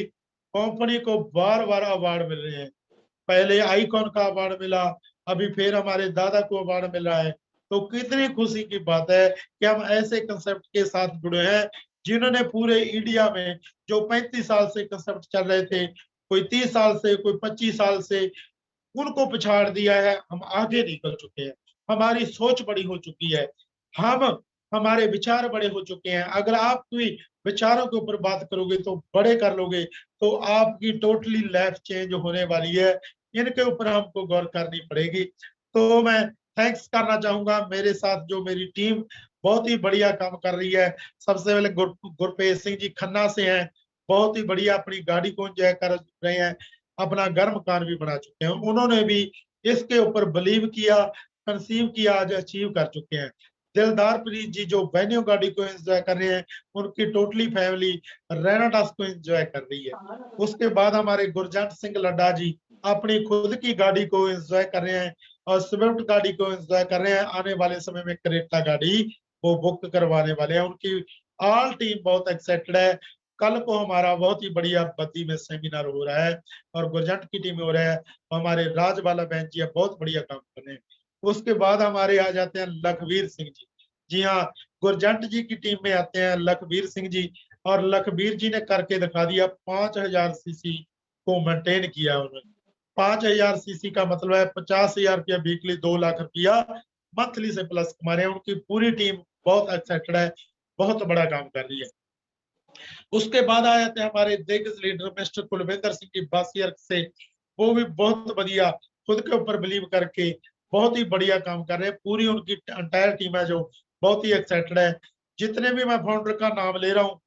कंपनी को बार बार अवार्ड मिल रहे हैं। पहले आईकॉन का अवार्ड मिला, अभी फिर हमारे दादा को अवार्ड मिल रहा है। तो कितनी खुशी की बात है कि हम ऐसे कंसेप्ट के साथ जुड़े हैं, जिन्होंने पूरे इंडिया में जो 35 साल से कंसेप्ट चल रहे थे, कोई 30 साल से, कोई 25 साल से, उनको पिछाड़ दिया है। हम आगे निकल चुके हैं, हमारी सोच बड़ी हो चुकी है, हमारे विचार बड़े हो चुके हैं। अगर आप कोई विचारों के ऊपर बात करोगे तो बड़े कर लोगे, तो आपकी टोटली लाइफ चेंज होने वाली है। इनके ऊपर हमको गौर करनी पड़ेगी। तो मैं थैंक्स करना चाहूंगा मेरे साथ जो मेरी टीम बहुत ही बढ़िया काम कर रही है। सबसे पहले गुरपेश सिंह जी खन्ना से हैं, बहुत ही बढ़िया अपनी गाड़ी को एंजॉय कर रहे हैं, अपना घर मकान भी बना चुके हैं। उन्होंने भी इसके ऊपर बिलीव किया, कंसीव किया, आज अचीव कर चुके हैं। दिलदार प्रीत जी जो वेन्यू गाड़ी को एंजॉय कर रहे हैं, उनकी टोटली फैमिली रेनाटास को एंजॉय कर रही है। उसके बाद हमारे गुरजंट सिंह लड्डा जी अपनी खुद की गाड़ी को एंजॉय कर रहे हैं और स्विफ्ट गाड़ी को एंजॉय कर रहे हैं। आने वाले समय में क्रेटा गाड़ी वो बुक करवाने वाले हैं। उनकी ऑल टीम बहुत एक्साइटेड है। कल को हमारा बहुत ही बढ़िया बद्दी में सेमिनार हो रहा है और गुरजंट की टीम हो रहा है। हमारे राजबाला बहन जी बहुत बढ़िया काम कर रहे हैं। उसके बाद हमारे आ जाते हैं लखवीर सिंह जी। जी हाँ, गुरजंट जी की टीम में आते हैं लखवीर सिंह जी, और लखवीर जी ने करके दिखा दिया। 5000 सीसी को मेंटेन किया उन्होंने। 5000 सीसी का मतलब है 50,000 रुपया वीकली, 2 लाख रुपया मंथली से प्लस कमा रहे हैं। उनकी पूरी टीम बहुत एक्साइटेड है, बहुत बड़ा काम कर रही है। उसके बाद आ जाते हैं हमारे दिग्गज लीडर मिस्टर कुलविंदर सिंह की बासियर से। वो भी बहुत बढ़िया खुद के ऊपर बिलीव करके बहुत ही बढ़िया काम कर रहे हैं। पूरी उनकी एंटायर टीम है जो बहुत ही एक्साइटेड है। जितने भी मैं फाउंडर का नाम ले रहा हूँ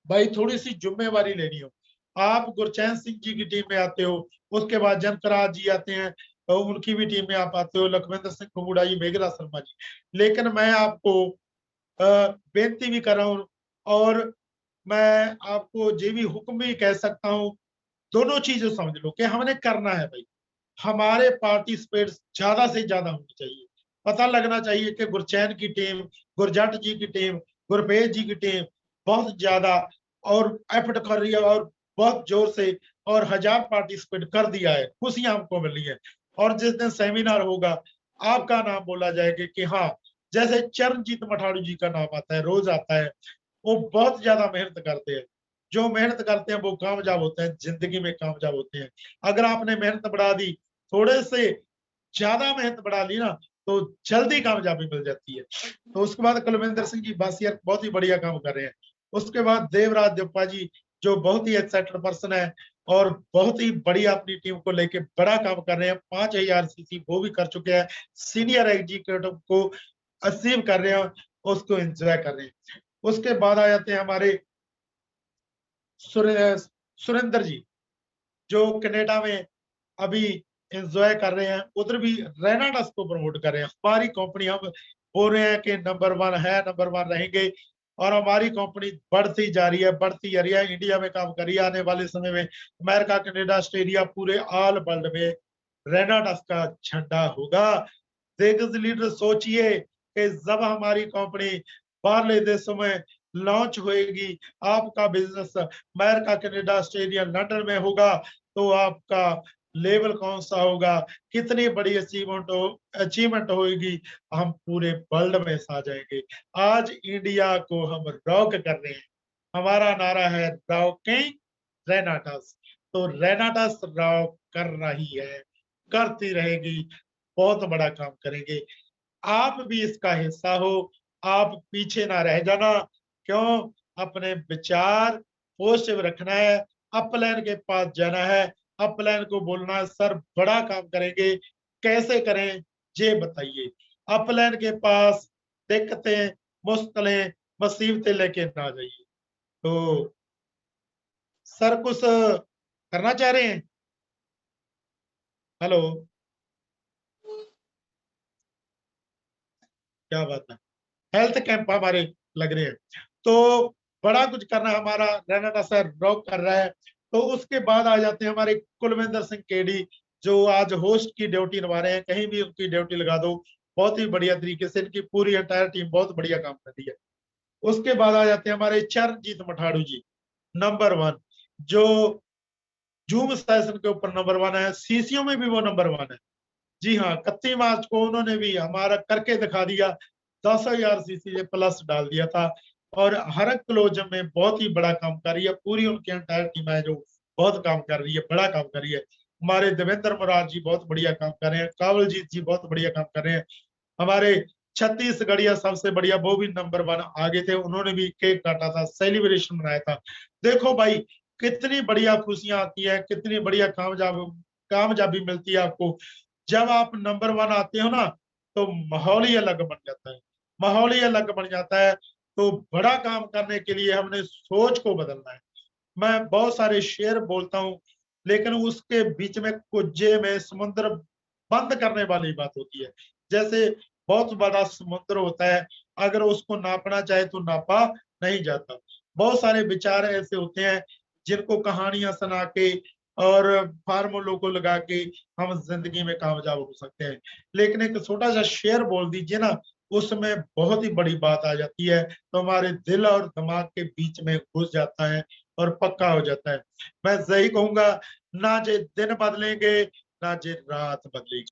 भाई, थोड़ी सी जिम्मेवारी लेनी हो। आप गुरचैन सिंह जी की टीम में आते हो, उसके बाद जनकराज जी आते हैं तो उनकी भी टीम में आप आते हो, लखविंदर सिंह कुमुड़ा जी, मेघरा शर्मा जी। लेकिन मैं आपको बेनती भी कर रहा हूँ और मैं आपको ये भी हुक्म भी कह सकता हूँ, दोनों चीजें समझ लो कि हमने करना है भाई। हमारे पार्टिसिपेट ज्यादा से ज्यादा होने चाहिए। पता लगना चाहिए कि गुरचैन की टीम, गुरजट जी की टीम, गुरपेज जी की टीम बहुत ज्यादा और एफर्ट कर रही है और बहुत जोर से, और 1000 पार्टिसिपेट कर दिया है। खुशियां हमको मिली है। और जिस दिन सेमिनार होगा आपका नाम बोला जाएगा कि हाँ, जैसे चरणजीत मठाड़ू जी का नाम आता है, रोज आता है। वो बहुत ज्यादा मेहनत करते हैं। जो मेहनत करते हैं वो कामयाब होते हैं, जिंदगी में कामयाब होते हैं। अगर आपने मेहनत बढ़ा दी, थोड़े से ज्यादा मेहनत बढ़ा ली ना, तो जल्दी कामयाबी मिल जाती है। तो उसके बाद कुलविंदर सिंह जी बासियर बहुत ही बढ़िया काम कर रहे हैं। उसके बाद देवराज दिप्पा जी जो बहुत ही एक्साइटेड पर्सन है और बहुत ही बढ़िया अपनी टीम को लेके बड़ा काम कर रहे हैं। 5000 सीसी वो भी कर चुके हैं। सीनियर एग्जीक्यूटिव को अचीव कर रहे हैं, उसको एंजॉय कर रहे हैं। उसके बाद आ जाते हैं हमारे सुरेंद्र जी जो कनाडा में अभी एंजॉय कर रहे हैं। उधर भी रेनाडस को प्रमोट कर रहे हैं। हमारी कंपनी, हम बोल रहे हैं कि नंबर 1 है, नंबर 1 रहेंगे और हमारी कंपनी बढ़ती जा रही है, बढ़ती जा रही है। इंडिया में काम कर रही है। आने वाले समय में अमेरिका, कनाडा, ऑस्ट्रेलिया, पूरे ऑल वर्ल्ड में रेनाडस का झंडा होगा। दिग्गज लीडर सोचिए कि जब हमारी कंपनी बाहरले देशों में लॉन्च होएगी, आपका business America, Canada, Australia, London में होगा, तो आपका लेवल कौन सा होगा, कितनी बड़ी अचीवमेंट होगी। हम पूरे वर्ल्ड में सा जाएंगे। आज इंडिया को हम रॉक कर रहे हैं। हमारा नारा है रॉकिंग रेनाटस। तो रेनाटस रॉक कर रही है, करती रहेगी, बहुत बड़ा काम करेंगे। आप भी इसका हिस्सा हो। आप पीछे ना रह जाना। क्यों? अपने विचार पॉजिटिव रखना है। अपलाइन के पास जाना है। अपलाइन को बोलना है सर बड़ा काम करेंगे, कैसे करें ये बताइए। अपलाइन के पास दिक्कतें, मुश्किलें, मुसीबतें लेके ना जाइए। तो सर कुछ करना चाह रहे हैं? हेलो, क्या बात है। हेल्थ कैंप हमारे लग रहे हैं, तो बड़ा कुछ करना हमारा रेनाडा सर रॉक कर रहा है। तो उसके बाद आ जाते हैं हमारे कुलविंदर सिंह केडी जो आज होस्ट की ड्यूटी निभा रहे हैं। कहीं भी उनकी ड्यूटी लगा दो, बहुत ही बढ़िया तरीके से इनकी पूरी एंटायर टीम बहुत बढ़िया काम कर रही है। उसके बाद आ जाते हैं हमारे चरणजीत मठाड़ू जी, नंबर 1, जो जूम सेशन के ऊपर नंबर 1 है। सीसीओ में भी वो नंबर 1 है। जी हाँ, 31 मार्च को उन्होंने भी हमारा करके दिखा दिया। 10,000 सीसी प्लस डाल दिया था और हर क्लोज में बहुत ही बड़ा काम कर रही है। पूरी उनकी एंटायर टीम है जो बहुत काम कर रही है, बड़ा काम कर रही है। हमारे देवेंद्र मुरार जी बहुत बढ़िया काम कर रहे हैं। कावलजीत जी बहुत बढ़िया काम कर रहे हैं। हमारे छत्तीसगढ़िया सबसे बढ़िया, वो भी नंबर 1 आगे थे। उन्होंने भी केक काटा था, सेलिब्रेशन मनाया था। देखो भाई, कितनी बढ़िया खुशियां आती है, कितनी बढ़िया कामयाबी मिलती है आपको। जब आप नंबर 1 आते हो ना, तो माहौल ही अलग बन जाता है। माहौल ही अलग बन जाता है। तो बड़ा काम करने के लिए हमने सोच को बदलना है। मैं बहुत सारे शेर बोलता हूँ, लेकिन उसके बीच में कुज्जे में समुद्र बंद करने वाली बात होती है। जैसे बहुत बड़ा समुद्र होता है, अगर उसको नापना चाहे तो नापा नहीं जाता। बहुत सारे विचार ऐसे होते हैं जिनको कहानियां सुना के और फार्मूलों को लगा के हम जिंदगी में कामयाब हो सकते हैं। लेकिन एक छोटा सा शेर बोल दीजिए ना, उसमें बहुत ही बड़ी बात आ जाती है, तो हमारे दिल और दिमाग के बीच में घुस जाता है और पक्का हो जाता है। मैं यही कहूंगा, ना जे दिन बदलेंगे, ना जे रात बदलेगी,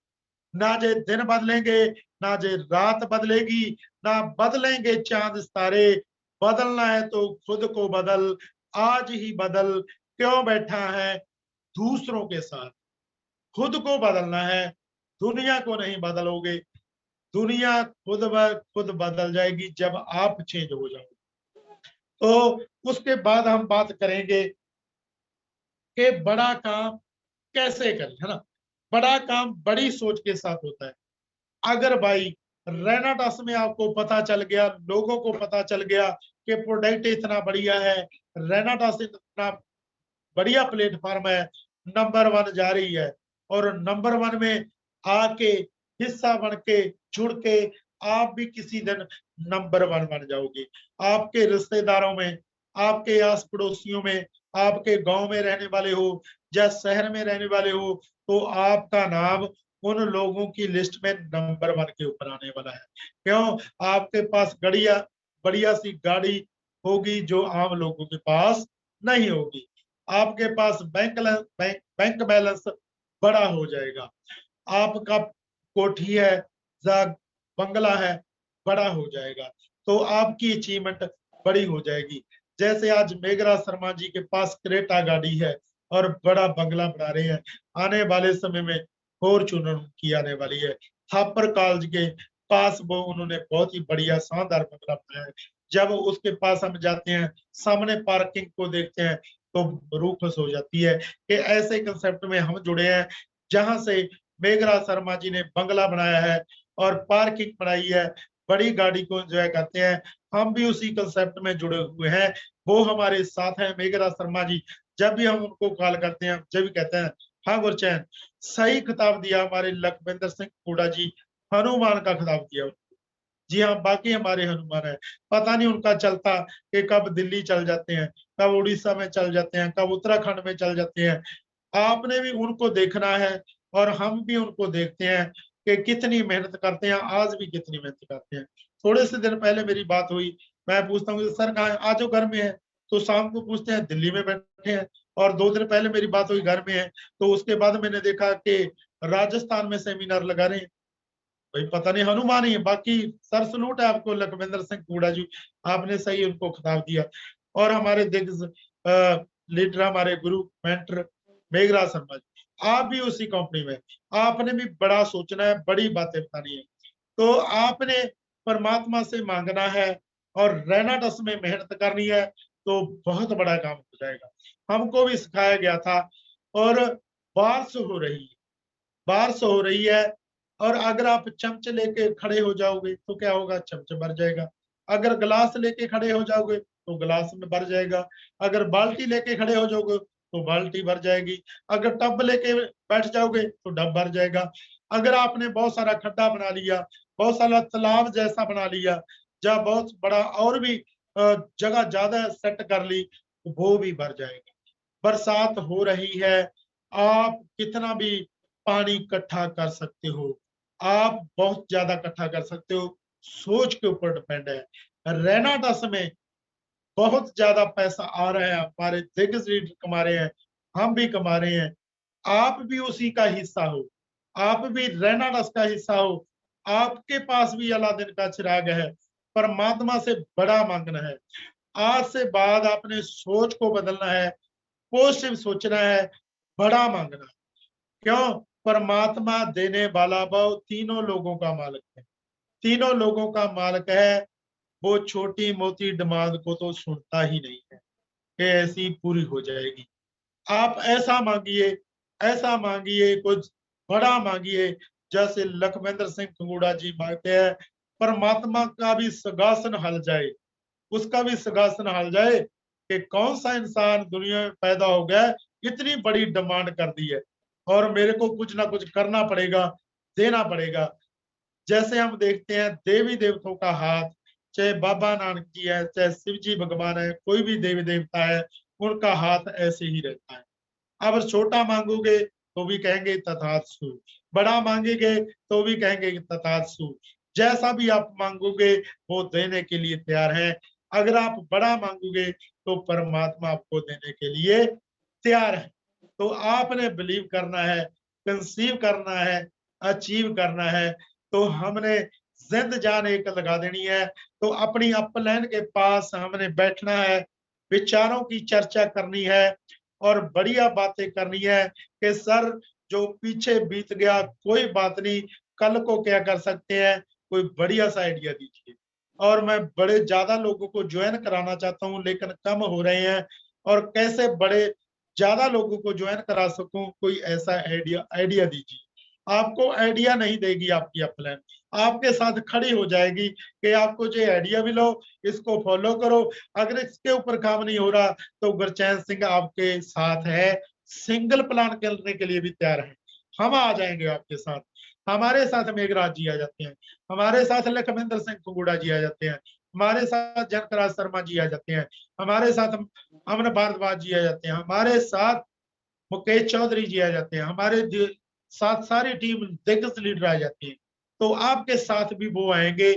ना जे दिन बदलेंगे, ना जे रात बदलेगी, ना बदलेंगे चांद सितारे। बदलना है तो खुद को बदल, आज ही बदल, क्यों बैठा है दूसरों के साथ। खुद को बदलना है, दुनिया को नहीं बदलोगे। दुनिया खुद ब खुद बदल जाएगी जब आप चेंज हो जाओगे। तो उसके बाद हम बात करेंगे कि बड़ा काम कैसे करें, है ना। बड़ा काम बड़ी सोच के साथ होता है। अगर भाई रेनाटास में आपको पता चल गया, लोगों को पता चल गया कि प्रोडक्ट इतना बढ़िया है, रेनाटास इतना बढ़िया प्लेटफॉर्म है, नंबर 1 जा रही है, और नंबर 1 में आके हिस्सा बन के जुड़ के आप भी किसी दिन नंबर 1 बन जाओगे। आपके रिश्तेदारों में, आपके आस पड़ोसियों में, आपके गांव में रहने वाले हो या शहर में रहने वाले हो, तो आपका नाम उन लोगों की लिस्ट में नंबर 1 के ऊपर आने वाला है। क्यों? आपके पास बढ़िया बढ़िया सी गाड़ी होगी जो आम लोगों के पास नहीं होगी। आपके पास बैंक बैलेंस बड़ा हो जाएगा। आपका कोठी है या बंगला है, बड़ा हो जाएगा। तो आपकी अचीवमेंट बड़ी हो जाएगी। जैसे आज मेघराज शर्मा जी के पास क्रेटा गाड़ी है और बड़ा बंगला बना रहे हैं। आने वाले समय में फॉर्च्यूनर की आने वाली है। थापर कॉलेज के पास वो उन्होंने बहुत ही बढ़िया शानदार बंगला बनाया है। जब उसके पास हम जाते हैं, सामने पार्किंग को देखते हैं, तो रूह खुश हो जाती है कि ऐसे कंसेप्ट में हम जुड़े हैं जहां से मेघराज शर्मा जी ने बंगला बनाया है और पार्किंग बनाई है, बड़ी गाड़ी को एंजॉय करते हैं। हम भी उसी कंसेप्ट में जुड़े हुए हैं। वो हमारे साथ हैं मेघराज शर्मा जी। जब भी हम उनको कॉल करते हैं, जब भी कहते हैं हाँ गुरचैन, सही खिताब दिया हमारे लखविंदर सिंह हुड्डा जी, हनुमान का खिताब दिया। जी हाँ, बाकी हमारे हनुमान है। पता नहीं उनका चलता कि कब दिल्ली चल जाते हैं, कब उड़ीसा में चल जाते हैं, कब उत्तराखंड में चल जाते हैं। आपने भी उनको देखना है और हम भी उनको देखते हैं कि कितनी मेहनत करते हैं, आज भी कितनी मेहनत करते हैं। थोड़े से दिन पहले मेरी बात हुई, मैं पूछता हूँ सर कहाँ है, आज वो घर में है, तो शाम को पूछते हैं दिल्ली में बैठे हैं। और 2 दिन पहले मेरी बात हुई, घर में है, तो उसके बाद मैंने देखा कि राजस्थान में सेमिनार लगा रहे हैं। भाई पता नहीं हनुमान ही है। बाकी सर सलूट है आपको लखविंदर सिंह हुड्डा जी, आपने सही उनको खिताब दिया। और हमारे दिग्गज लीडर, हमारे गुरु मेंटर मेघराज शर्मा जी, आप भी उसी कंपनी में, आपने भी बड़ा सोचना है, बड़ी बातें बतानी है। तो आपने परमात्मा से मांगना है और रेनाटस में मेहनत करनी है, तो बहुत बड़ा काम हो जाएगा। हमको भी सिखाया गया था। और बारिश हो रही है, बारिश हो रही है, और अगर आप चमच लेके खड़े हो जाओगे तो क्या होगा, चमच भर जाएगा। अगर गिलास लेके खड़े हो जाओगे तो गिलास में भर जाएगा। अगर बाल्टी लेके खड़े हो जाओगे तो बाल्टी भर जाएगी। अगर टब लेके बैठ जाओगे तो टब भर जाएगा। अगर आपने बहुत सारा खड्डा बना लिया, बहुत सारा तालाब जैसा बना लिया, जहाँ बहुत बड़ा और भी जगह ज्यादा सेट कर ली, तो वो भी भर जाएगा। बरसात हो रही है, आप कितना भी पानी इकट्ठा कर सकते हो, आप बहुत ज्यादा इकट्ठा कर सकते हो, सोच के ऊपर डिपेंड है। रेनाटस में बहुत ज्यादा पैसा आ रहा है, हमारे दिग्गज लीडर कमा रहे हैं, हम भी कमा रहे हैं। आप भी उसी का हिस्सा हो, आप भी रेनाटस का हिस्सा हो। आपके पास भी अलादीन का चिराग है, परमात्मा से बड़ा मांगना है। आज से बाद आपने सोच को बदलना है, पॉजिटिव सोचना है, बड़ा मांगना है। क्यों? परमात्मा देने वाला वो तीनों लोगों का मालिक है, तीनों लोगों का मालिक है। वो छोटी मोटी डिमांड को तो सुनता ही नहीं है कि ऐसी पूरी हो जाएगी। आप ऐसा मांगिए, कुछ बड़ा मांगिए, जैसे लखविंदर सिंह हुड्डा जी मांगते हैं, परमात्मा का भी सिंहासन हल जाए, उसका भी सिंहासन हल जाए कि कौन सा इंसान दुनिया में पैदा हो गया है, इतनी बड़ी डिमांड कर दी है और मेरे को कुछ ना कुछ करना पड़ेगा, देना पड़ेगा। जैसे हम देखते हैं देवी देवताओं का हाथ, चाहे बाबा नानक जी है, चाहे शिव जी भगवान है, कोई भी देवी देवता है, उनका हाथ ऐसे ही रहता है। अब छोटा मांगोगे तो भी कहेंगे तथास्तु, बड़ा मांगेंगे तो भी कहेंगे तथास्तु। जैसा भी आप मांगोगे वो देने के लिए तैयार है। अगर आप बड़ा मांगोगे तो परमात्मा आपको देने के लिए तैयार है। तो आपने बिलीव करना है, कंसीव करना है, अचीव करना है। तो हमने जिंद जान एक लगा देनी है। तो अपनी अपलाइन के पास हमने बैठना है, विचारों की चर्चा करनी है और बढ़िया बातें करनी है कि सर जो पीछे बीत गया कोई बात नहीं, कल को क्या कर सकते हैं, कोई बढ़िया सा आइडिया दीजिए। और मैं बड़े ज्यादा लोगों को ज्वाइन कराना चाहता हूं लेकिन कम हो रहे हैं, और कैसे बड़े ज्यादा लोगों को ज्वाइन करा सकूं, कोई ऐसा आइडिया दीजिए। आपको आइडिया नहीं देगी आपकी अपलाइन, आपके साथ खड़ी हो जाएगी कि आपको जो आइडिया भी लो, इसको फॉलो करो। अगर इसके ऊपर काम नहीं हो रहा तो गुरचैन सिंह आपके साथ है, सिंगल प्लान करने के लिए भी तैयार है। हम आ जाएंगे आपके साथ। हमारे साथ मेघराज जी आ जाते हैं, हमारे साथ लखविंदर सिंह कुंगुड़ा जी आ जाते हैं, हमारे साथ जनकराज शर्मा जी आ जाते हैं, हमारे साथ अमन भारद्वाज जी आ जाते हैं, हमारे साथ मुकेश चौधरी जी आ जाते हैं, हमारे साथ सारी टीम दिग्गज लीडर आ जाती है। तो आपके साथ भी वो आएंगे।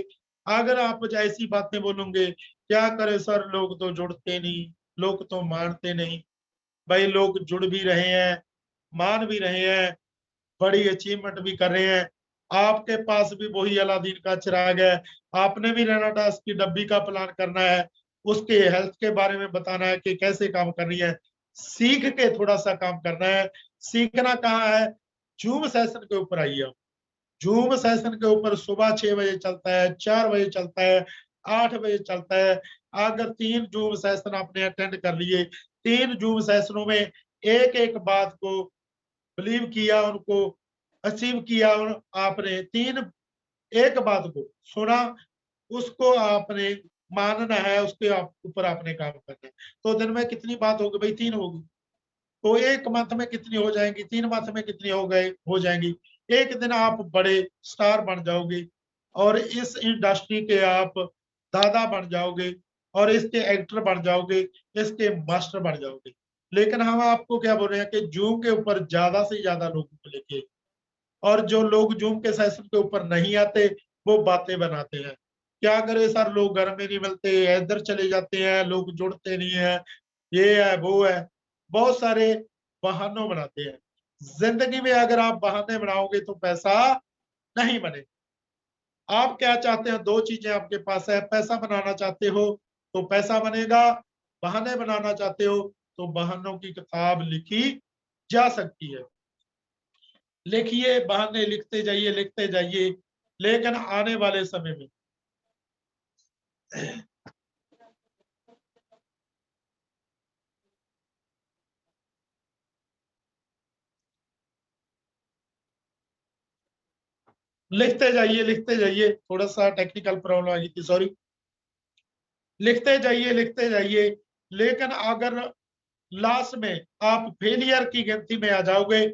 अगर आप ऐसी बातें बोलोगे, क्या करे सर लोग तो जुड़ते नहीं, लोग तो मानते नहीं। भाई लोग जुड़ भी रहे हैं, मान भी रहे हैं, बड़ी अचीवमेंट भी कर रहे हैं। आपके पास भी वही अलादीन का चिराग है। आपने भी रेनाडास की डब्बी का प्लान करना है, उसके हेल्थ के बारे में बताना है कि कैसे काम कर रही है, सीख के थोड़ा सा काम करना है। सीखना कहाँ है, जूम सेशन के ऊपर आइए। जूम सेशन के ऊपर सुबह 6 बजे चलता है, 4 बजे चलता है, 8 बजे चलता है। अगर 3 जूम सेशन आपने अटेंड कर लिए, 3 जूम सेशनों में एक एक बात को बिलीव किया, उनको अचीव किया, और आपने 3 एक बात को सुना, उसको आपने मानना है, उसके ऊपर आपने काम करना है। तो दिन में कितनी बात होगी भाई, 3 होगी। तो एक मंथ में कितनी हो जाएंगी, 3 मंथ में कितनी हो जाएंगी। एक दिन आप बड़े स्टार बन जाओगे और इस इंडस्ट्री के आप दादा बन जाओगे और इसके एक्टर बन जाओगे, इसके मास्टर बन जाओगे। लेकिन हम आपको क्या बोल रहे हैं कि जूम के ऊपर ज्यादा से ज्यादा लोगों को लेके, और जो लोग जूम के सेशन के ऊपर नहीं आते वो बातें बनाते हैं। क्या करे सर, लोग घर में नहीं मिलते, इधर चले जाते हैं, लोग जुड़ते नहीं है, ये है वो है, बहुत सारे बहानों बनाते हैं। जिंदगी में अगर आप बहाने बनाओगे तो पैसा नहीं बने। आप क्या चाहते हैं, 2 चीजें आपके पास है। पैसा बनाना चाहते हो तो पैसा बनेगा, बहाने बनाना चाहते हो तो बहानों की किताब लिखी जा सकती है। लिखिए, बहाने लिखते जाइए, लिखते जाइए, लेकिन आने वाले समय में लिखते जाइए, लिखते जाइए। थोड़ा सा टेक्निकल प्रॉब्लम आ गई थी, सॉरी। लिखते जाइए, लिखते जाइए, लेकिन अगर लास्ट में आप फेलियर की गिनती में आ जाओगे,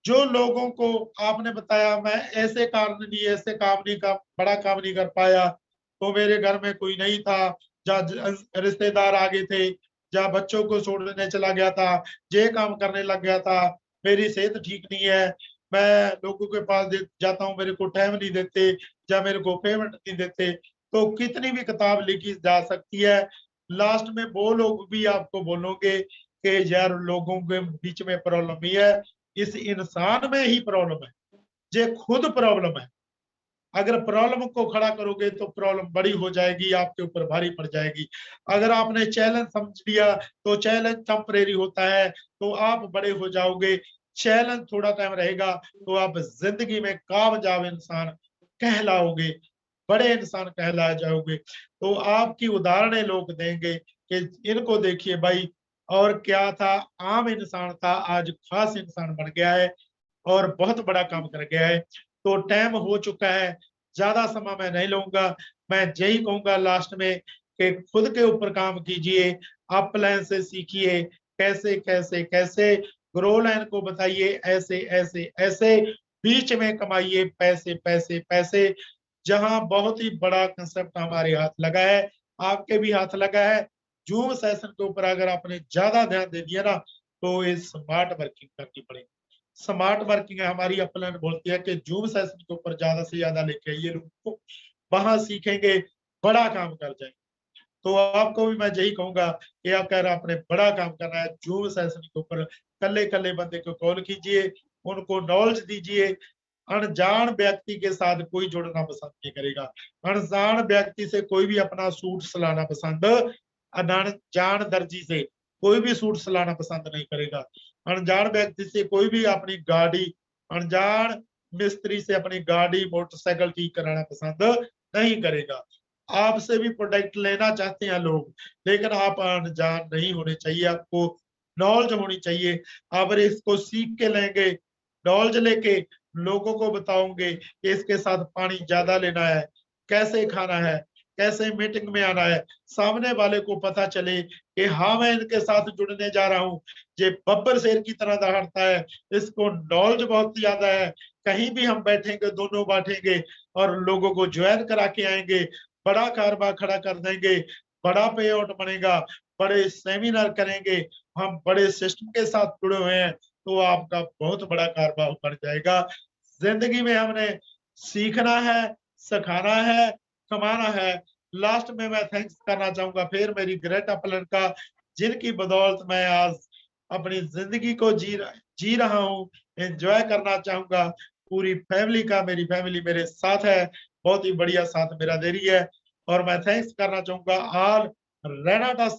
जो लोगों को आपने बताया मैं ऐसे कारण नहीं, ऐसे काम नहीं कर, बड़ा काम नहीं कर पाया, तो मेरे घर में कोई नहीं था, जहाँ रिश्तेदार आ गए थे, जहाँ बच्चों को छोड़ने चला गया था, ये काम करने लग गया था, मेरी सेहत ठीक नहीं है, मैं लोगों के पास जाता हूँ, मेरे को टाइम नहीं देते या मेरे को पेमेंट नहीं देते। तो कितनी भी किताब लिखी जा सकती है, लास्ट में वो लोग भी आपको बोलोगे कि यार लोगों के बीच में प्रॉब्लम ही है, इस इंसान में ही प्रॉब्लम है, ये खुद प्रॉब्लम है। अगर प्रॉब्लम को खड़ा करोगे तो प्रॉब्लम बड़ी हो जाएगी, आपके ऊपर भारी पड़ जाएगी। अगर आपने चैलेंज समझ लिया तो चैलेंज टेम्परेरी होता है, तो आप बड़े हो जाओगे। चैलेंज थोड़ा टाइम रहेगा तो आप जिंदगी में कामयाब इंसान कहलाओगे, बड़े इंसान कहला जाओगे। तो आपकी उदाहरणें लोग देंगे कि इनको देखिए भाई, और क्या था, आम इंसान था, आज खास इंसान बन गया है और बहुत बड़ा काम कर गया है। तो टाइम हो चुका है, ज्यादा समय मैं नहीं लूंगा। मैं यही कहूंगा लास्ट में कि खुद के ऊपर काम कीजिए, अपलाइन से सीखिए, कैसे कैसे कैसे ग्रो लाइन को बताइए, ऐसे ऐसे ऐसे बीच में कमाइए पैसे पैसे पैसे। जहां बहुत ही बड़ा कंसेप्ट हमारे हाथ लगा है, आपके भी हाथ लगा है। जूम सेशन के ऊपर अगर आपने ज्यादा ध्यान दे दिया ना, तो ये स्मार्ट वर्किंग करनी पड़ेगी। स्मार्ट वर्किंग हमारी अपलाइन बोलती है कि जूम सेशन के ऊपर ज्यादा से ज्यादा लेके आइए लोगों को, वहां सीखेंगे, बड़ा काम कर जाएंगे। तो आपको भी मैं यही कहूंगा कि अगर आपने बड़ा काम करना है, जूम सेशन के ऊपर कल्ले कल्ले बंदे को कॉल कीजिए, उनको नॉलेज दीजिए। अनजान व्यक्ति के साथ कोई जुड़ना पसंद नहीं करेगा। अनजान व्यक्ति से कोई भी अपना सूट सिलाना पसंद, अनजान दर्जी से कोई भी सूट सिलाना पसंद नहीं करेगा। अनजान व्यक्ति से कोई भी अपनी गाड़ी, अनजान मिस्त्री से अपनी गाड़ी मोटरसाइकिल ठीक कराना पसंद नहीं करेगा। आपसे भी प्रोडक्ट लेना चाहते हैं लोग, लेकिन आप अनजान नहीं होने चाहिए, आपको नॉलेज होनी चाहिए। अगर इसको सीख के लेंगे, नॉलेज लेके लोगों को बताओगे कि इसके साथ पानी ज्यादा लेना है, कैसे खाना है, कैसे मीटिंग में आना है, सामने वाले को पता चले कि हाँ मैं इनके साथ जुड़ने जा रहा हूँ, ये बब्बर शेर की तरह दहाड़ता है, इसको नॉलेज बहुत ज्यादा है। कहीं भी हम बैठेंगे, दोनों बैठेंगे और लोगों को ज्वाइन करा के आएंगे, बड़ा कारोबार खड़ा कर देंगे, बड़ा पे आउट बनेगा, बड़े सेमिनार करेंगे, हम बड़े सिस्टम के साथ जुड़े हुए हैं, तो आपका बहुत बड़ा कारोबार बन जाएगा। जिंदगी में हमने सीखना है, सिखाना है, कमाना है। लास्ट में मैं थैंक्स करना चाहूंगा फिर मेरी ग्रेट अपलर का, जिनकी बदौलत मैं आज अपनी जिंदगी को जी रहा हूँ, एंजॉय करना चाहूंगा। पूरी फैमिली का, मेरी फैमिली मेरे साथ है, बहुत ही बढ़िया साथ मेरा दे रही है। और मैं थैंक्स करना चाहूंगा ऑल रेनाटस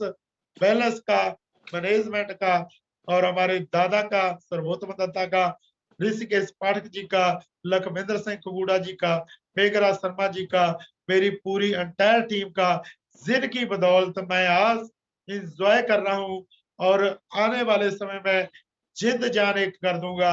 वेलनेस का, मैनेजमेंट का, और हमारे दादा का, सर्वोत्तम दत्ता का, ऋषिकेश पाठक जी का, लखविंद्र सिंह कुगुड़ा जी का, मेघराज शर्मा जी का, मेरी पूरी एंटायर टीम का, जिनकी बदौलत मैं आज इंजॉय कर रहा हूँ। और आने वाले समय में जिद जान एक कर दूंगा।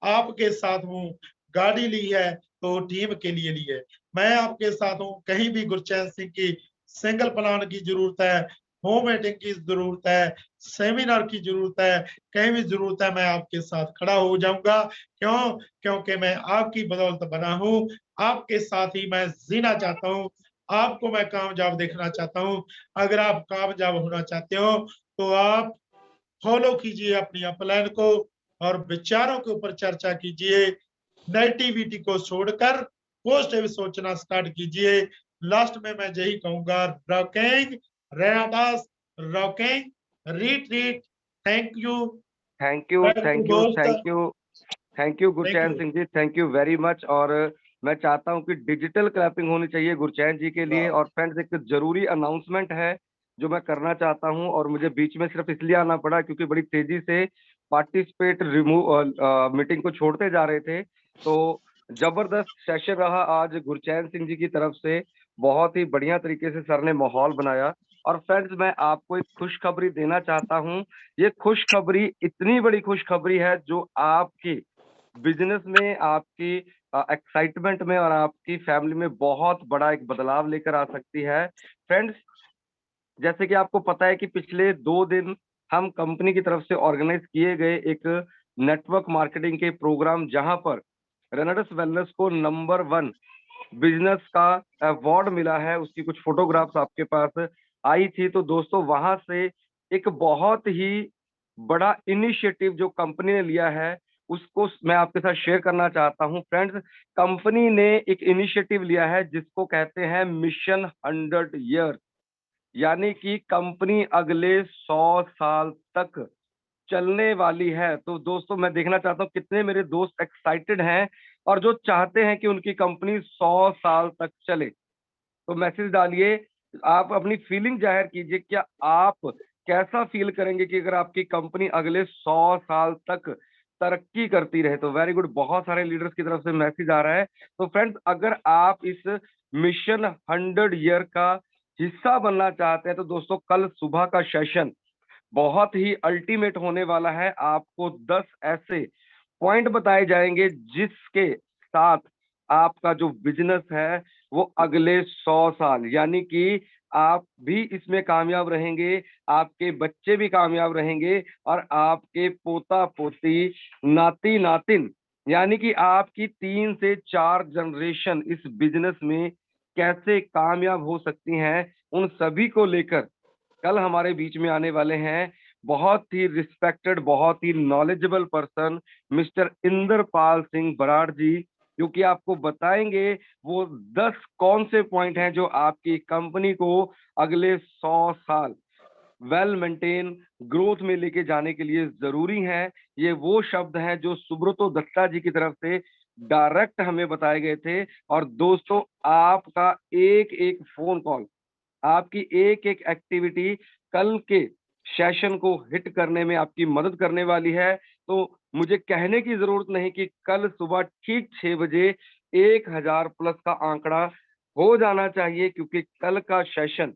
आपके साथ हूँ, गाड़ी ली है तो टीम के लिए ली है। मैं आपके साथ हूँ, कहीं भी गुरचैन सिंह की सिंगल प्लान की जरूरत है, होम मीटिंग की जरूरत है, सेमिनार की जरूरत है, कहीं भी जरूरत है, मैं आपके साथ खड़ा हो जाऊंगा। क्यों? क्योंकि मैं आपकी बदौलत बना हूँ, आपके साथ ही मैं जीना चाहता हूँ, आपको मैं कामयाब देखना चाहता हूँ। अगर आप कामयाब होना चाहते हो तो आप फॉलो कीजिए अपनी अपलाइन को और विचारों के ऊपर चर्चा कीजिए। नेगेटिविटी को छोड़कर पॉजिटिव सोचना स्टार्ट कीजिए। लास्ट में मैं यही कहूंगा, रॉकिंग रेनाटास, rocking retreat. Thank you. Thank you, thank you, thank you, thank you Gurchain Singh ji, thank you very much. और मैं चाहता हूं कि डिजिटल क्लैपिंग होनी चाहिए गुरचैन जी के लिए। और फ्रेंड्स, एक जरूरी अनाउंसमेंट है जो मैं करना चाहता हूं, और मुझे बीच में सिर्फ इसलिए आना पड़ा क्योंकि बड़ी तेजी से पार्टिसिपेट मीटिंग को छोड़ते जा रहे थे। तो जबरदस्त सेशन रहा आज गुरचैन सिंह जी की तरफ से, बहुत ही बढ़िया तरीके से सर ने माहौल बनाया। और फ्रेंड्स, मैं आपको एक खुशखबरी देना चाहता हूं। ये खुशखबरी इतनी बड़ी खुशखबरी है जो आपकी बिजनेस में, आपकी एक्साइटमेंट में और आपकी फैमिली में बहुत बड़ा एक बदलाव लेकर आ सकती है। फ्रेंड्स, जैसे कि आपको पता है कि पिछले 2 दिन हम कंपनी की तरफ से ऑर्गेनाइज किए गए एक नेटवर्क मार्केटिंग के प्रोग्राम, जहां पर रेनाटस वेलनेस को नंबर 1 बिजनेस का अवार्ड मिला है, उसकी कुछ फोटोग्राफ्स आपके पास आई थी। तो दोस्तों, वहां से एक बहुत ही बड़ा इनिशिएटिव जो कंपनी ने लिया है उसको मैं आपके साथ शेयर करना चाहता हूं। फ्रेंड्स, कंपनी ने एक इनिशिएटिव लिया है जिसको कहते हैं मिशन 100 ईयर, यानी कि कंपनी अगले 100 साल तक चलने वाली है। तो दोस्तों, मैं देखना चाहता हूँ कितने मेरे दोस्त एक्साइटेड हैं और जो चाहते हैं कि उनकी कंपनी 100 साल तक चले। तो मैसेज डालिए, आप अपनी फीलिंग जाहिर कीजिए, क्या आप कैसा फील करेंगे कि अगर आपकी कंपनी अगले 100 साल तक तरक्की करती रहे। तो वेरी गुड, बहुत सारे लीडर्स की तरफ से मैसेज आ रहा है। तो फ्रेंड्स, अगर आप इस मिशन 100 ईयर का हिस्सा बनना चाहते हैं तो दोस्तों, कल सुबह का सेशन बहुत ही अल्टीमेट होने वाला है। आपको 10 ऐसे पॉइंट बताए जाएंगे जिसके साथ आपका जो बिजनेस है वो अगले 100 साल, यानी कि आप भी इसमें कामयाब रहेंगे, आपके बच्चे भी कामयाब रहेंगे, और आपके पोता पोती, नाती नातिन, यानी कि आपकी 3 से 4 जनरेशन इस बिजनेस में कैसे कामयाब हो सकती हैं, उन सभी को लेकर कल हमारे बीच में आने वाले हैं बहुत ही रिस्पेक्टेड, बहुत ही knowledgeable person mister Indrapal Singh Brar ji, जो कि आपको बताएंगे वो 10 कौन से पॉइंट हैं जो आपकी कंपनी को अगले 100 साल वेल मेंटेन ग्रोथ में लेके जाने के लिए जरूरी है। ये वो शब्द हैं जो सुब्रतो दत्ता जी की तरफ से डायरेक्ट हमें बताए गए थे। और दोस्तों, आपका एक एक फोन कॉल, आपकी एक एक एक्टिविटी कल के सेशन को हिट करने में आपकी मदद करने वाली है। तो मुझे कहने की जरूरत नहीं कि कल सुबह ठीक 6 बजे 1000 प्लस का आंकड़ा हो जाना चाहिए, क्योंकि कल का सेशन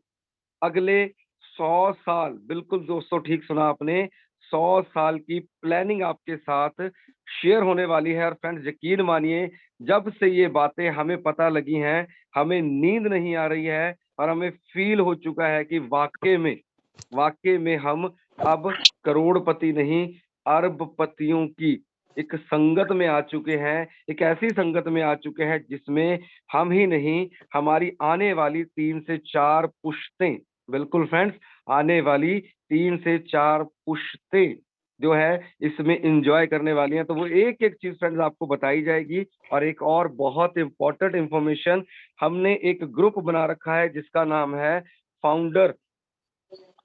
अगले 100 साल, बिल्कुल दोस्तों ठीक सुना आपने, 100 साल की प्लानिंग आपके साथ शेयर होने वाली है। और फ्रेंड्स, यकीन मानिए, जब से ये बातें हमें पता लगी हैं, हमें नींद नहीं आ रही है और हमें फील हो चुका है कि वाकई में हम अब करोड़पति नहीं, अरबपतियों की एक संगत में आ चुके हैं। एक ऐसी संगत में आ चुके हैं जिसमें हम ही नहीं, हमारी आने वाली 3 से 4 पुश्तें, बिल्कुल फ्रेंड्स, आने वाली 3 से 4 पुश्तें जो है इसमें एंजॉय करने वाली हैं। तो वो एक एक चीज फ्रेंड्स आपको बताई जाएगी। और एक और बहुत इंपॉर्टेंट इंफॉर्मेशन, हमने एक ग्रुप बना रखा है जिसका नाम है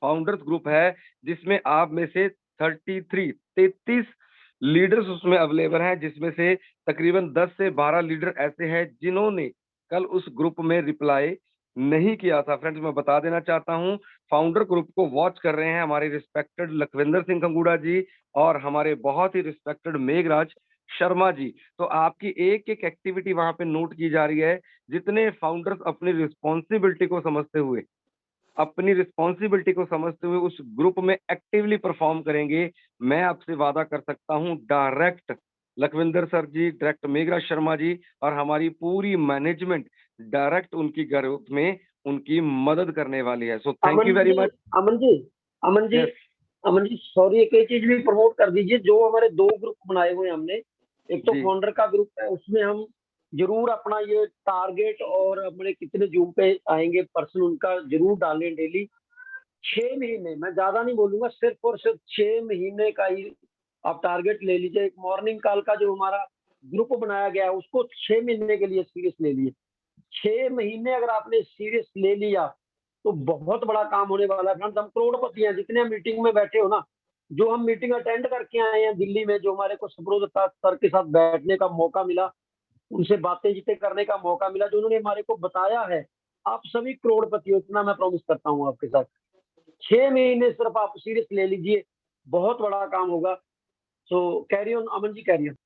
फाउंडर्स ग्रुप है, जिसमें आप में से 33 लीडर्स उसमें अवेलेबल हैं, जिसमें से तकरीबन 10 से 12 लीडर ऐसे हैं जिन्होंने कल उस ग्रुप में रिप्लाई नहीं किया था। फ्रेंड्स, मैं बता देना चाहता हूं, फाउंडर ग्रुप को वॉच कर रहे हैं हमारे रिस्पेक्टेड लखविंदर सिंह कंगूड़ा जी और हमारे बहुत ही रिस्पेक्टेड मेघराज शर्मा जी। तो आपकी एक एक एक्टिविटी वहां पे नोट की जा रही है। जितने फाउंडर्स अपनी रिस्पॉन्सिबिलिटी को समझते हुए उस ग्रुप में एक्टिवली परफॉर्म करेंगे, मैं आपसे वादा कर सकता हूं, डायरेक्ट लखविंदर सर जी, डायरेक्ट मेघराज शर्मा जी और हमारी पूरी मैनेजमेंट डायरेक्ट उनकी ग्रोथ में उनकी मदद करने वाली है। So thank you very much. Aman ji, Yes. Aman ji sorry, एक चीज भी प्रमोट कर दीजिए। जो हमारे 2 ग्रुप बनाए हुए हैं हमने, एक तो जी। फाउंडर का ग्रुप है, उसमें हम जरूर अपना ये टारगेट और अपने कितने जूम पे आएंगे पर्सन उनका जरूर डालें डेली। 6 महीने, मैं ज्यादा नहीं बोलूंगा, सिर्फ और सिर्फ 6 महीने का ही आप टारगेट ले लीजिए। एक मॉर्निंग कॉल का जो हमारा ग्रुप बनाया गया है उसको 6 महीने के लिए सीरियस ले लिए। 6 महीने अगर आपने सीरियस ले लिया तो बहुत बड़ा काम होने वाला है। फ्रेंड्स, हम करोड़पति हैं। जितने मीटिंग में बैठे हो ना, जो हम मीटिंग अटेंड करके आए हैं दिल्ली में, जो हमारे को सुब्रत सर के साथ बैठने का मौका मिला, उनसे बातें जितने करने का मौका मिला, जो उन्होंने हमारे को बताया है, आप सभी करोड़पति हो, इतना मैं प्रॉमिस करता हूँ आपके साथ। 6 महीने सिर्फ आप सीरियस ले लीजिए, बहुत बड़ा काम होगा। So carry on Aman ji, carry on.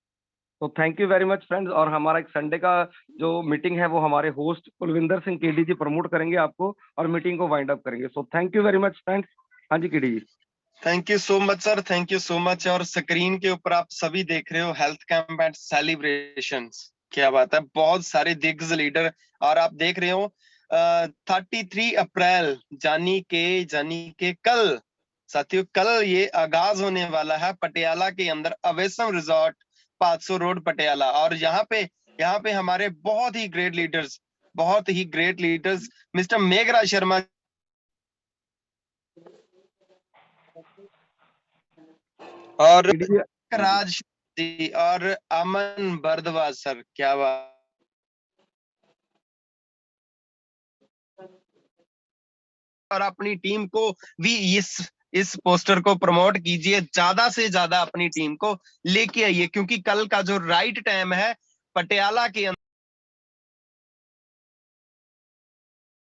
तो thank you very much friends. और हमारा एक संडे का जो मीटिंग है वो हमारे होस्ट कुलविंदर सिंह केडी जी प्रमोट करेंगे आपको और मीटिंग को वाइंड अप करेंगे। So thank you very much friends. हाँ जी KD ji. Thank you so much sir, thank you so much. और स्क्रीन के ऊपर आप सभी देख रहे हो हेल्थ कैंप एंड सेलिब्रेशंस, क्या बात है, बहुत सारे दिग्गज लीडर। और आप देख रहे हो 33 अप्रैल जानी के कल, साथियों, कल ये आगाज होने वाला है पटियाला के अंदर अवेसम रिजॉर्ट 500 रोड पटियाला। और यहाँ पे हमारे बहुत ही great leaders mister Meghraj Sharma और राज जी और अमन बर्दवाज सर, क्या बात। और अपनी टीम को भी इस पोस्टर को प्रमोट कीजिए, ज्यादा से ज्यादा अपनी टीम को लेके आइए, क्योंकि कल का जो राइट टाइम है पटियाला के